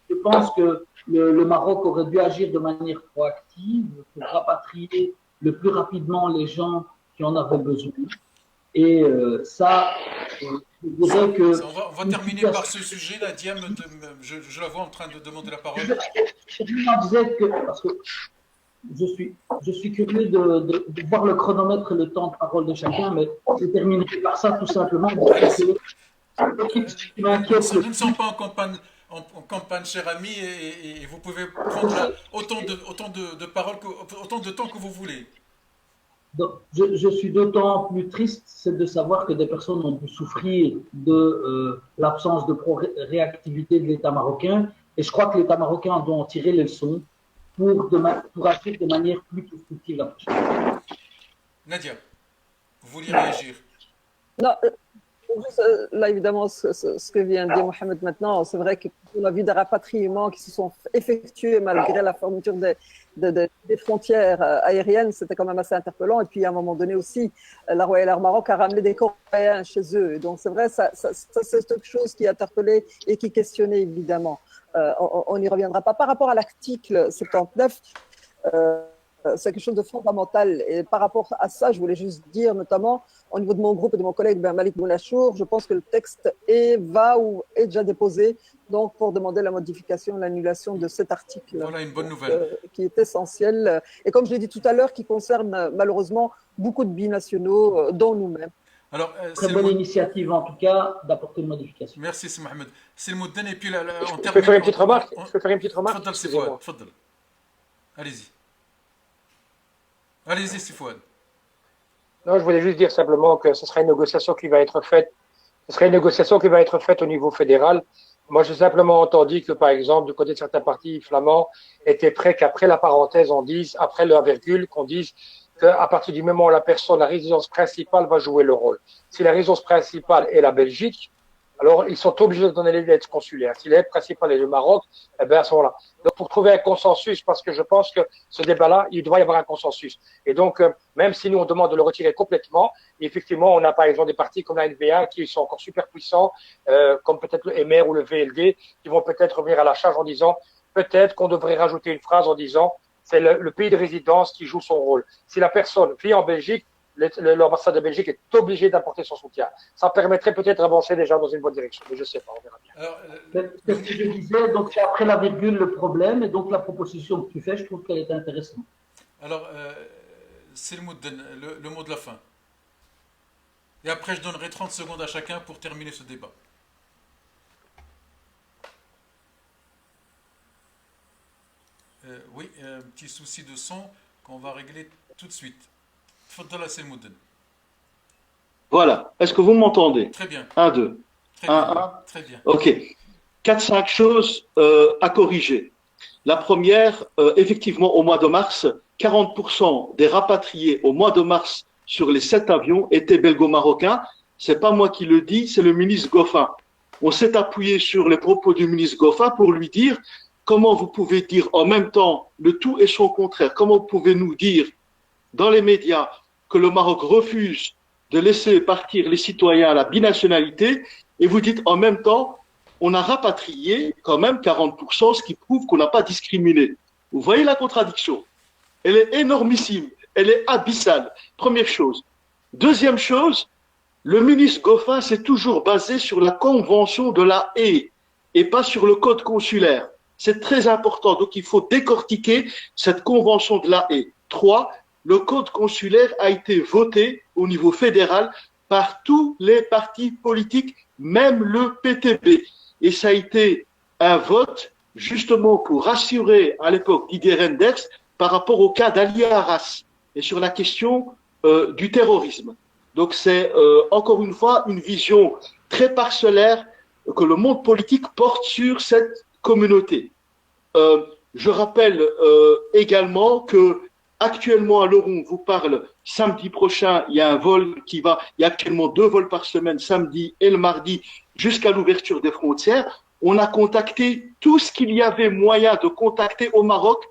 je pense que le Maroc aurait dû agir de manière proactive pour rapatrier le plus rapidement les gens qui en avaient besoin. Et ça, je dirais que... On va terminer par ce sujet. Nadia, je la vois en train de demander la parole. Je disais que, parce que je suis curieux de voir le chronomètre et le temps de parole de chacun, mais je terminerai par ça tout simplement. Nous ne sommes pas en campagne, cher ami, et vous pouvez prendre autant de paroles, autant de temps que vous voulez. Donc, je suis d'autant plus triste, c'est de savoir que des personnes ont dû souffrir de l'absence de réactivité de l'État marocain, et je crois que l'État marocain doit en tirer les leçons pour agir de manière plus constructive la prochaine. Nadia, vous vouliez réagir? Non, là, évidemment, ce que vient de dire Mohamed maintenant, c'est vrai qu'on a vu des rapatriements qui se sont effectués malgré la fermeture des frontières aériennes. C'était quand même assez interpellant. Et puis, à un moment donné aussi, la Royal Air Maroc a ramené des Coréens chez eux. Et donc, c'est vrai, ça c'est quelque chose qui interpellait et qui questionnait, évidemment. On n'y reviendra pas. Par rapport à l'article 79, c'est quelque chose de fondamental. Et par rapport à ça, je voulais juste dire, notamment au niveau de mon groupe et de mon collègue Malik Bounachour, je pense que le texte est déjà déposé donc pour demander la modification, l'annulation de cet article. Voilà une bonne nouvelle. Qui est essentiel. Et comme je l'ai dit tout à l'heure, qui concerne malheureusement beaucoup de binationaux, dont nous-mêmes. Alors, très bonne initiative en tout cas d'apporter une modification. Merci, c'est Mohamed. C'est le mot de donner. Et puis là, on termine. Je peux faire une petite remarque. Allez-y. Allez-y, c'est Fouad. Non, je voulais juste dire simplement que ce sera une négociation qui va être faite. Ce sera une négociation qui va être faite au niveau fédéral. Moi, j'ai simplement entendu que, par exemple, du côté de certains partis flamands, étaient prêts qu'après la parenthèse, on dise, après la virgule, qu'on dise qu'à partir du moment où la résidence principale va jouer le rôle. Si la résidence principale est la Belgique, alors ils sont obligés de donner les lettres consulaires. Si l'aide principale est le Maroc, eh bien, à ce moment-là. Donc, pour trouver un consensus, parce que je pense que ce débat-là, il doit y avoir un consensus. Et donc, même si nous, on demande de le retirer complètement, effectivement, on a par exemple des partis comme la NVA qui sont encore super puissants, comme peut-être le MR ou le VLD, qui vont peut-être revenir à la charge en disant, peut-être qu'on devrait rajouter une phrase en disant, c'est le pays de résidence qui joue son rôle. Si la personne vit en Belgique, l'ambassade de Belgique est obligée d'apporter son soutien. Ça permettrait peut-être d'avancer déjà dans une bonne direction, mais je ne sais pas, on verra bien. Alors, c'est ce que je disais, donc c'est après la virgule le problème, et donc la proposition que tu fais, je trouve qu'elle est intéressante. Alors, c'est le mot de la fin. Et après, je donnerai 30 secondes à chacun pour terminer ce débat. Oui, un petit souci de son qu'on va régler tout de suite. Voilà. Est-ce que vous m'entendez? Très bien. 1, 2. Très bien. Très bien. OK. 4-5 choses à corriger. La première, effectivement, au mois de mars, 40% des rapatriés au mois de mars sur les 7 avions étaient belgo-marocains. C'est pas moi qui le dis, c'est le ministre Goffin. On s'est appuyé sur les propos du ministre Goffin pour lui dire comment vous pouvez dire en même temps le tout et son contraire. Comment vous pouvez nous dire dans les médias que le Maroc refuse de laisser partir les citoyens à la binationalité, et vous dites en même temps, on a rapatrié quand même 40%, ce qui prouve qu'on n'a pas discriminé. Vous voyez la contradiction? Elle est énormissime, elle est abyssale, première chose. Deuxième chose, le ministre Goffin s'est toujours basé sur la convention de la Haye et pas sur le code consulaire. C'est très important, donc il faut décortiquer cette convention de la Haye. 3, le code consulaire a été voté au niveau fédéral par tous les partis politiques, même le PTB. Et ça a été un vote justement pour rassurer à l'époque Didier Reynders par rapport au cas d'Ali Arras et sur la question du terrorisme. Donc c'est encore une fois une vision très parcellaire que le monde politique porte sur cette communauté. Je rappelle également que actuellement, à l'heure où on vous parle, samedi prochain, il y a un vol il y a actuellement 2 vols par semaine, samedi et le mardi, jusqu'à l'ouverture des frontières. On a contacté tout ce qu'il y avait moyen de contacter au Maroc,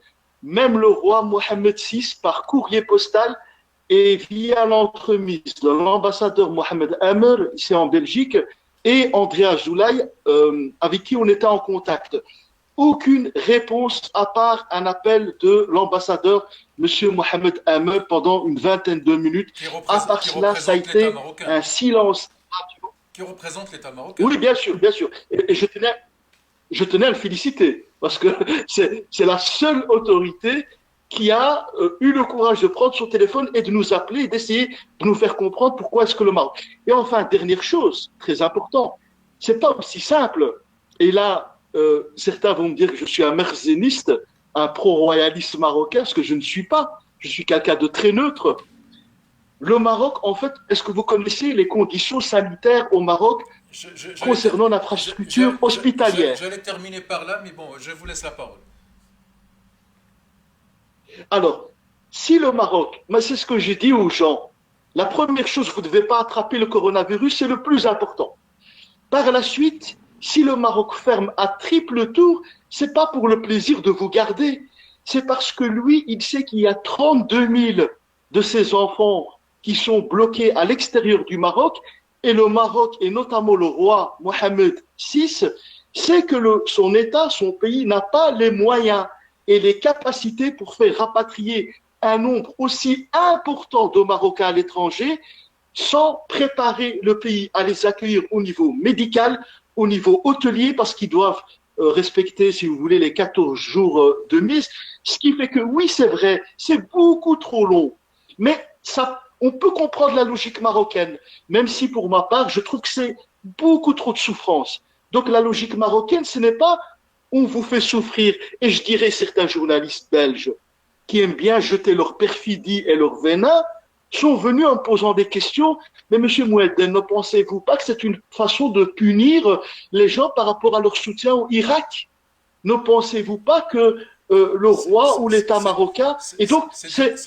même le roi Mohamed VI par courrier postal et via l'entremise de l'ambassadeur Mohamed Amer, ici en Belgique, et Andrea Zoulaï, avec qui on était en contact. Aucune réponse à part un appel de l'ambassadeur M. Mohamed Amer pendant une vingtaine de minutes. À part cela, ça a été un silence. Qui représente l'État marocain. Oui, bien sûr, bien sûr. Et je tenais à le féliciter parce que c'est la seule autorité qui a eu le courage de prendre son téléphone et de nous appeler et d'essayer de nous faire comprendre pourquoi est-ce que le Maroc. Et enfin, dernière chose, très important, c'est pas aussi simple. Et là, certains vont me dire que je suis un merzéniste, un pro-royaliste marocain, ce que je ne suis pas. Je suis quelqu'un de très neutre. Le Maroc, en fait, est-ce que vous connaissez les conditions sanitaires au Maroc concernant l'infrastructure hospitalière? J'allais terminer par là, mais bon, je vous laisse la parole. Alors, si le Maroc, mais c'est ce que j'ai dit aux gens, la première chose, vous ne devez pas attraper le coronavirus, c'est le plus important. Par la suite, si le Maroc ferme à triple tour, c'est pas pour le plaisir de vous garder, c'est parce que lui, il sait qu'il y a 32 000 de ses enfants qui sont bloqués à l'extérieur du Maroc, et le Maroc, et notamment le roi Mohamed VI, sait que son État, son pays, n'a pas les moyens et les capacités pour faire rapatrier un nombre aussi important de Marocains à l'étranger sans préparer le pays à les accueillir au niveau médical, au niveau hôtelier, parce qu'ils doivent respecter, si vous voulez, les 14 jours de mise. Ce qui fait que oui, c'est vrai, c'est beaucoup trop long. Mais ça, on peut comprendre la logique marocaine, même si pour ma part, je trouve que c'est beaucoup trop de souffrance. Donc la logique marocaine, ce n'est pas on vous fait souffrir. Et je dirais certains journalistes belges qui aiment bien jeter leur perfidie et leur venin sont venus en posant des questions. Mais monsieur Moueddin, ne pensez-vous pas que c'est une façon de punir les gens par rapport à leur soutien au Irak? Ne pensez-vous pas que le roi ou l'État marocain... Et donc,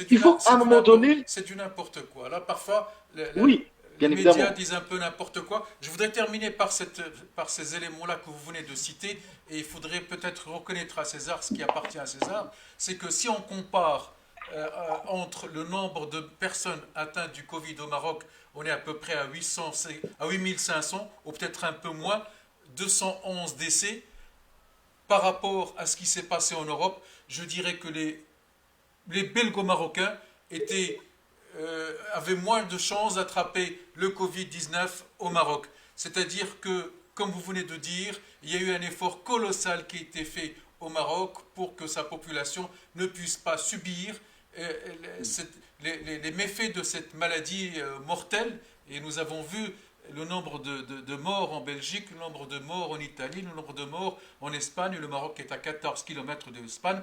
il faut à un moment donné... C'est du n'importe quoi. Là, parfois, oui, bien les évidemment. médias disent un peu n'importe quoi. Je voudrais terminer par ces éléments-là que vous venez de citer, et il faudrait peut-être reconnaître à César ce qui appartient à César. C'est que si on compare entre le nombre de personnes atteintes du Covid au Maroc, on est à peu près à 8500, ou peut-être un peu moins, 211 décès. Par rapport à ce qui s'est passé en Europe, je dirais que les Belgo-Marocains avaient moins de chances d'attraper le Covid-19 au Maroc. C'est-à-dire que, comme vous venez de dire, il y a eu un effort colossal qui a été fait au Maroc pour que sa population ne puisse pas subir les méfaits de cette maladie mortelle. Et nous avons vu le nombre de morts en Belgique, le nombre de morts en Italie, le nombre de morts en Espagne. Le Maroc est à 14 km de l'Espagne.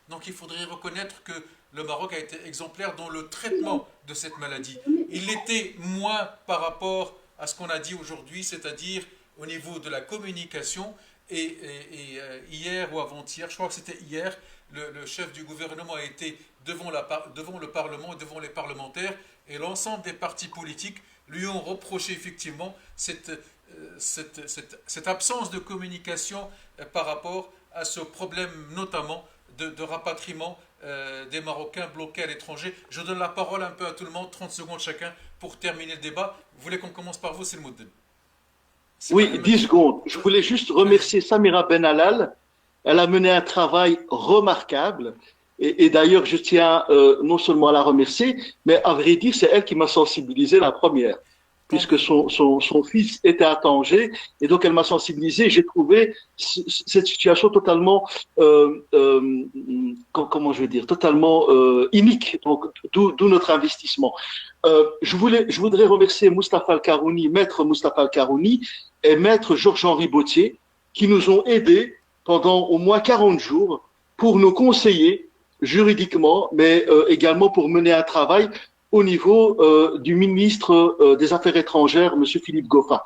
Donc il faudrait reconnaître que le Maroc a été exemplaire dans le traitement de cette maladie. Il l'était moins par rapport à ce qu'on a dit aujourd'hui, c'est-à-dire au niveau de la communication. Et hier ou avant-hier, je crois que c'était hier, le chef du gouvernement a été devant le Parlement et devant les parlementaires, et l'ensemble des partis politiques lui ont reproché effectivement cette absence de communication par rapport à ce problème notamment de rapatriement des Marocains bloqués à l'étranger. Je donne la parole un peu à tout le monde, 30 secondes chacun, pour terminer le débat. Vous voulez qu'on commence par vous, c'est le Moudin. Oui, 10 secondes. Je voulais juste remercier Samira Benalal. Elle a mené un travail remarquable. Et d'ailleurs, je tiens non seulement à la remercier, mais à vrai dire, c'est elle qui m'a sensibilisé la première, puisque son fils était à Tanger, et donc elle m'a sensibilisé. J'ai trouvé cette situation totalement, comment je veux dire, totalement inique. Donc, d'où notre investissement. Je voudrais remercier Moustapha Al-Karouni, maître Moustapha Al-Karouni et maître Georges-Henri Bautier, qui nous ont aidés pendant au moins 40 jours pour nous conseiller juridiquement, mais également pour mener un travail au niveau du ministre des Affaires étrangères, M. Philippe Goffin.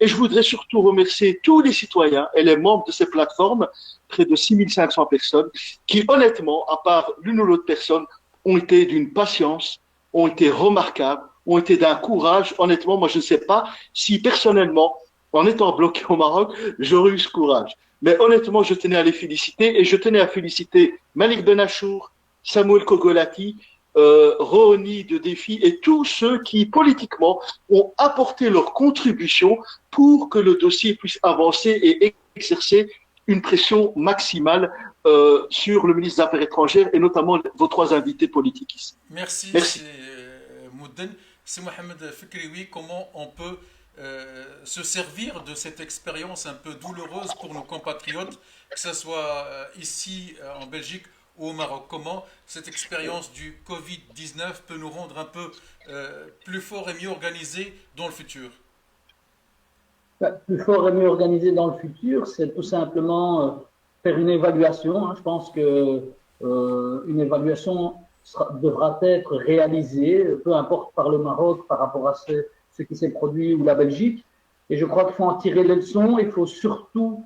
Et je voudrais surtout remercier tous les citoyens et les membres de ces plateformes, près de 6500 personnes, qui honnêtement, à part l'une ou l'autre personne, ont été d'une patience, ont été remarquables, ont été d'un courage. Honnêtement, moi je ne sais pas si personnellement, en étant bloqué au Maroc, j'aurais eu ce courage. Mais honnêtement, je tenais à les féliciter et je tenais à féliciter Malik Benachour, Samuel Kogolati, Rohoni de Défi et tous ceux qui, politiquement, ont apporté leur contribution pour que le dossier puisse avancer et exercer une pression maximale sur le ministre des Affaires étrangères et notamment vos trois invités politiques ici. Merci. Moudin. C'est Mohamed Fikri, comment on peut se servir de cette expérience un peu douloureuse pour nos compatriotes, que ce soit ici en Belgique ou au Maroc. Comment cette expérience du Covid-19 peut nous rendre un peu plus forts et mieux organisés dans le futur? Plus fort et mieux organisé dans le futur, c'est tout simplement faire une évaluation. Je pense que une évaluation devra être réalisée, peu importe par le Maroc, par rapport à ce qui s'est produit ou la Belgique. Et je crois qu'il faut en tirer les leçons. Il faut surtout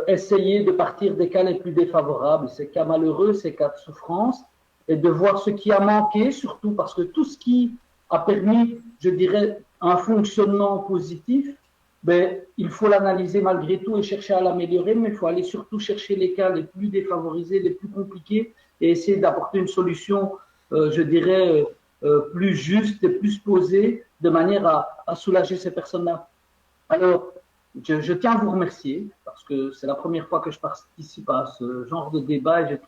essayer de partir des cas les plus défavorables, ces cas malheureux, ces cas de souffrance, et de voir ce qui a manqué, surtout parce que tout ce qui a permis, je dirais, un fonctionnement positif, ben, il faut l'analyser malgré tout et chercher à l'améliorer, mais il faut aller surtout chercher les cas les plus défavorisés, les plus compliqués, et essayer d'apporter une solution, je dirais, plus juste et plus posée, de manière à soulager ces personnes-là. Alors, je tiens à vous remercier, parce que c'est la première fois que je participe à ce genre de débat, et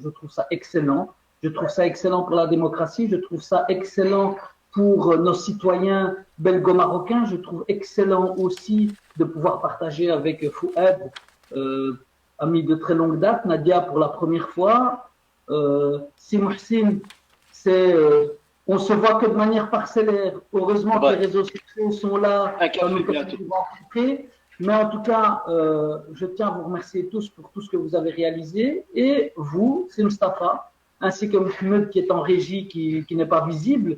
je trouve ça excellent. Je trouve ça excellent pour la démocratie, je trouve ça excellent pour nos citoyens belgo-marocains. Je trouve excellent aussi de pouvoir partager avec Fouad, ami de très longue date, Nadia pour la première fois. Si Mohsin, on se voit que de manière parcellaire. Heureusement que les réseaux sociaux sont là, nous pouvons rencontrer. Mais en tout cas, je tiens à vous remercier tous pour tout ce que vous avez réalisé. Et vous, c'est Mustafa, ainsi que Mohamed qui est en régie, qui n'est pas visible,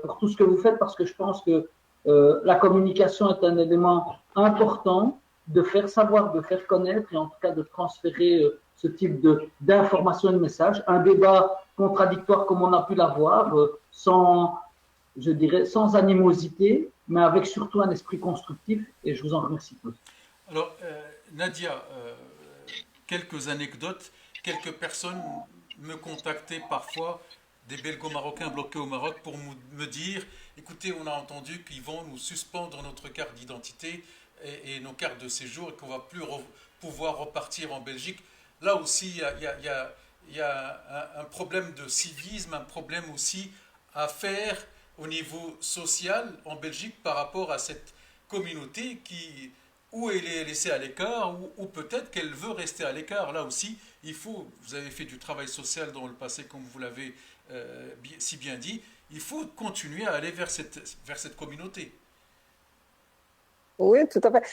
pour tout ce que vous faites, parce que je pense que la communication est un élément important de faire savoir, de faire connaître et en tout cas de transférer ce type d'informations et de messages. Un débat contradictoire comme on a pu l'avoir, sans animosité, mais avec surtout un esprit constructif, et je vous en remercie tous. Alors, Nadia, quelques anecdotes. Quelques personnes me contactaient parfois, des Belgo-Marocains bloqués au Maroc, pour me dire, écoutez, on a entendu qu'ils vont nous suspendre notre carte d'identité et nos cartes de séjour et qu'on ne va plus pouvoir repartir en Belgique. Là aussi, il y a un problème de civisme, un problème aussi à faire au niveau social en Belgique par rapport à cette communauté qui, ou elle est laissée à l'écart, ou peut-être qu'elle veut rester à l'écart. Là aussi, vous avez fait du travail social dans le passé, comme vous l'avez si bien dit, il faut continuer à aller vers cette communauté. Oui, tout à fait.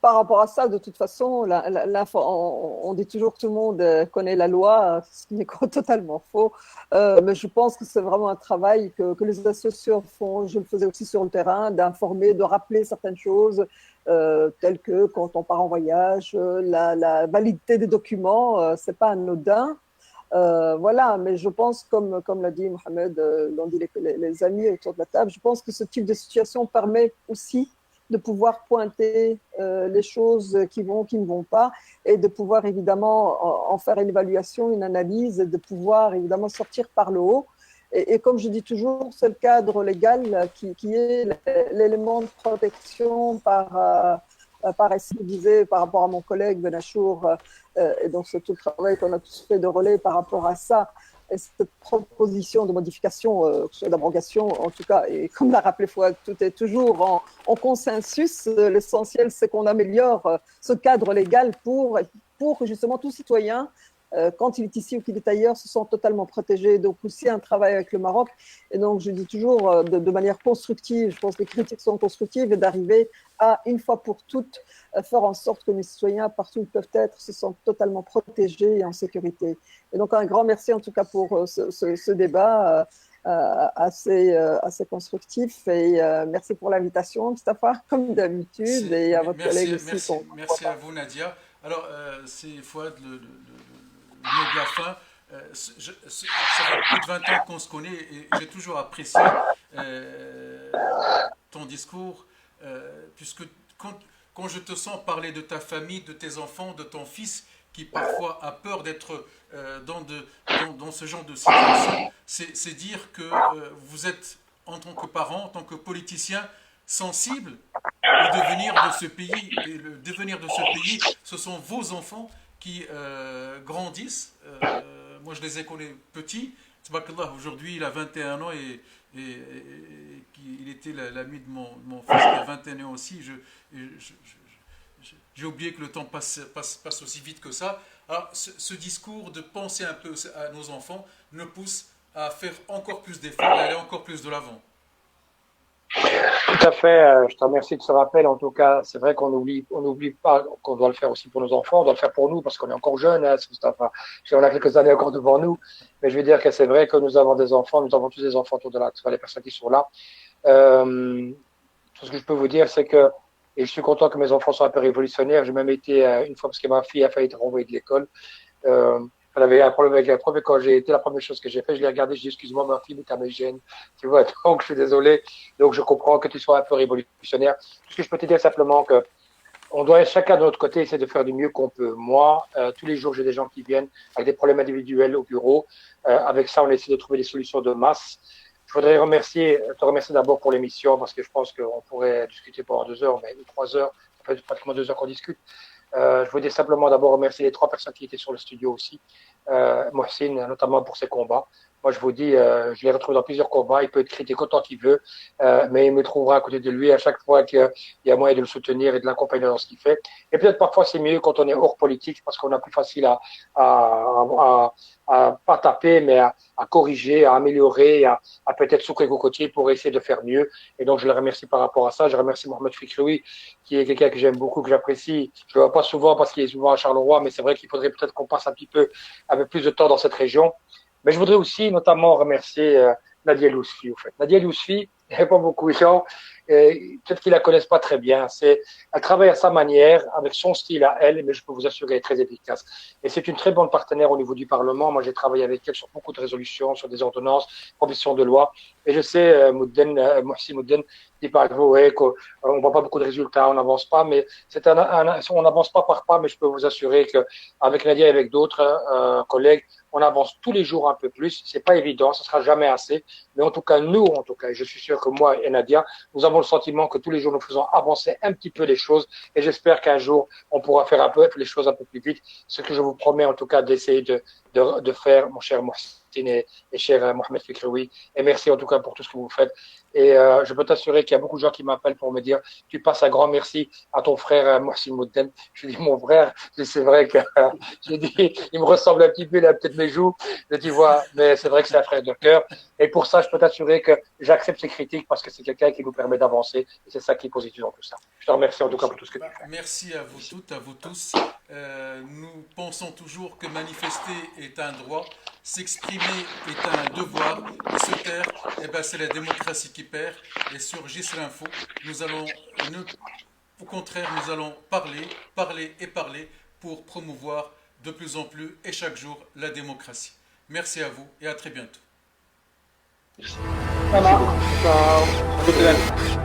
Par rapport à ça, de toute façon, on dit toujours que tout le monde connaît la loi, ce qui n'est totalement faux. Mais je pense que c'est vraiment un travail que les associations font. Je le faisais aussi sur le terrain, d'informer, de rappeler certaines choses, telles que quand on part en voyage, la validité des documents, c'est pas anodin. Voilà, mais je pense, comme l'a dit Mohamed, l'ont dit les amis autour de la table, je pense que ce type de situation permet aussi de pouvoir pointer les choses qui vont, qui ne vont pas, et de pouvoir évidemment en faire une évaluation, une analyse, et de pouvoir évidemment sortir par le haut. Et comme je dis toujours, c'est le cadre légal qui est l'élément de protection par je disais par rapport à mon collègue Benachour, et donc c'est tout le travail qu'on a tous fait de relais par rapport à ça. Et cette proposition de modification, d'abrogation, en tout cas, et comme l'a rappelé Fouad, tout est toujours en consensus. L'essentiel, c'est qu'on améliore ce cadre légal pour que justement tout citoyen, quand il est ici ou qu'il est ailleurs, se sent totalement protégé. Donc aussi un travail avec le Maroc. Et donc je dis toujours de manière constructive, je pense que les critiques sont constructives, et d'arriver à, une fois pour toutes, faire en sorte que les citoyens, partout où ils peuvent être, se sentent totalement protégés et en sécurité. Et donc un grand merci en tout cas pour ce débat assez constructif, et merci pour l'invitation, Mustafa, comme d'habitude, et à votre collègue aussi. Merci à vous, Nadia. Alors, c'est Fouad, le mot de la fin. Ça fait plus de 20 ans qu'on se connaît, et j'ai toujours apprécié ton discours, puisque quand je te sens parler de ta famille, de tes enfants, de ton fils, qui parfois a peur d'être dans ce genre de situation, c'est dire que vous êtes, en tant que parent, en tant que politicien, sensible au devenir de ce pays. Et le devenir de ce pays, ce sont vos enfants qui grandissent. Moi, je les ai connus petits. Tabarakallah, aujourd'hui, il a 21 ans, et il était l'ami de mon fils qui a 21 ans aussi. J'ai oublié que le temps passe aussi vite que ça. Alors, ce discours de penser un peu à nos enfants nous pousse à faire encore plus d'efforts et aller encore plus de l'avant. Tout à fait, je te remercie de ce rappel. En tout cas, c'est vrai qu'on n'oublie pas qu'on doit le faire aussi pour nos enfants, on doit le faire pour nous parce qu'on est encore jeunes, hein, Mustafa. On a quelques années encore devant nous, mais je veux dire que c'est vrai que nous avons des enfants, nous avons tous des enfants autour de là, les personnes qui sont là. Tout ce que je peux vous dire, c'est que, et je suis content que mes enfants soient un peu révolutionnaires. J'ai même été une fois, parce que ma fille a failli être renvoyée de l'école. Elle avait un problème avec la prof, et quand j'ai été, la première chose que j'ai fait, je l'ai regardée, je dis excuse-moi ma fille, mais t'as mes gènes, tu vois, donc je suis désolé, donc je comprends que tu sois un peu révolutionnaire. Tout ce que je peux te dire simplement que on doit chacun de notre côté essayer de faire du mieux qu'on peut. Moi, tous les jours, j'ai des gens qui viennent avec des problèmes individuels au bureau. Avec ça, on essaie de trouver des solutions de masse. Je voudrais te remercier d'abord pour l'émission, parce que je pense qu'on pourrait discuter pendant 2 heures, mais 3 heures, ça fait pratiquement 2 heures qu'on discute. Je voudrais simplement d'abord remercier les 3 personnes qui étaient sur le studio aussi. Mohsin, notamment pour ses combats. Moi, je vous dis, je l'ai retrouvé dans plusieurs combats. Il peut être critiqué autant qu'il veut, mais il me trouvera à côté de lui à chaque fois qu'il y a moyen de le soutenir et de l'accompagner dans ce qu'il fait. Et peut-être parfois, c'est mieux quand on est hors politique, parce qu'on a plus facile à pas taper, mais à corriger, à améliorer, à peut-être souquer cocotier pour essayer de faire mieux. Et donc, je le remercie par rapport à ça. Je remercie Mohamed Fikroui, qui est quelqu'un que j'aime beaucoup, que j'apprécie. Je le vois pas souvent parce qu'il est souvent à Charleroi, mais c'est vrai qu'il faudrait peut-être qu'on passe un peu plus de temps dans cette région. Mais je voudrais aussi notamment remercier Nadia Lousfi, au fait. Nadia Lousfi, il n'y a pas beaucoup de gens, peut-être qu'ils la connaissent pas très bien. Elle travaille à sa manière, avec son style à elle, mais je peux vous assurer, elle est très efficace. Et c'est une très bonne partenaire au niveau du Parlement. Moi, j'ai travaillé avec elle sur beaucoup de résolutions, sur des ordonnances, propositions de loi. Et je sais, Mohsin Moudden, dit par vous, qu'on voit pas beaucoup de résultats, on n'avance pas, mais on n'avance pas par pas, mais je peux vous assurer qu'avec Nadia et avec d'autres collègues, on avance tous les jours un peu plus. C'est pas évident, ce sera jamais assez. Mais en tout cas, et je suis sûr que moi et Nadia, nous avons le sentiment que tous les jours, nous faisons avancer un petit peu les choses. Et j'espère qu'un jour, on pourra faire les choses un peu plus vite. Ce que je vous promets, en tout cas, d'essayer de faire, mon cher Mohsin et cher Mohamed Fikroui. Et merci en tout cas pour tout ce que vous faites. Et je peux t'assurer qu'il y a beaucoup de gens qui m'appellent pour me dire tu passes un grand merci à ton frère Mohsin Moudden. Je dis mon frère, c'est vrai que je dis il me ressemble un petit peu, il a peut-être mes joues, tu vois, mais c'est vrai que c'est un frère de cœur. Et pour ça, je peux t'assurer que j'accepte ces critiques parce que c'est quelqu'un qui nous permet d'avancer. Et c'est ça qui est positif dans tout ça. Je te remercie en tout cas pour tout ce que tu fais. Merci à vous toutes, à vous tous. Nous pensons toujours que manifester est un droit, s'exprimer est un devoir, et se taire, c'est la démocratie qui perd. Et sur Gisre Info, au contraire, nous allons parler pour promouvoir de plus en plus et chaque jour la démocratie. Merci à vous et à très bientôt. Merci beaucoup. Ciao.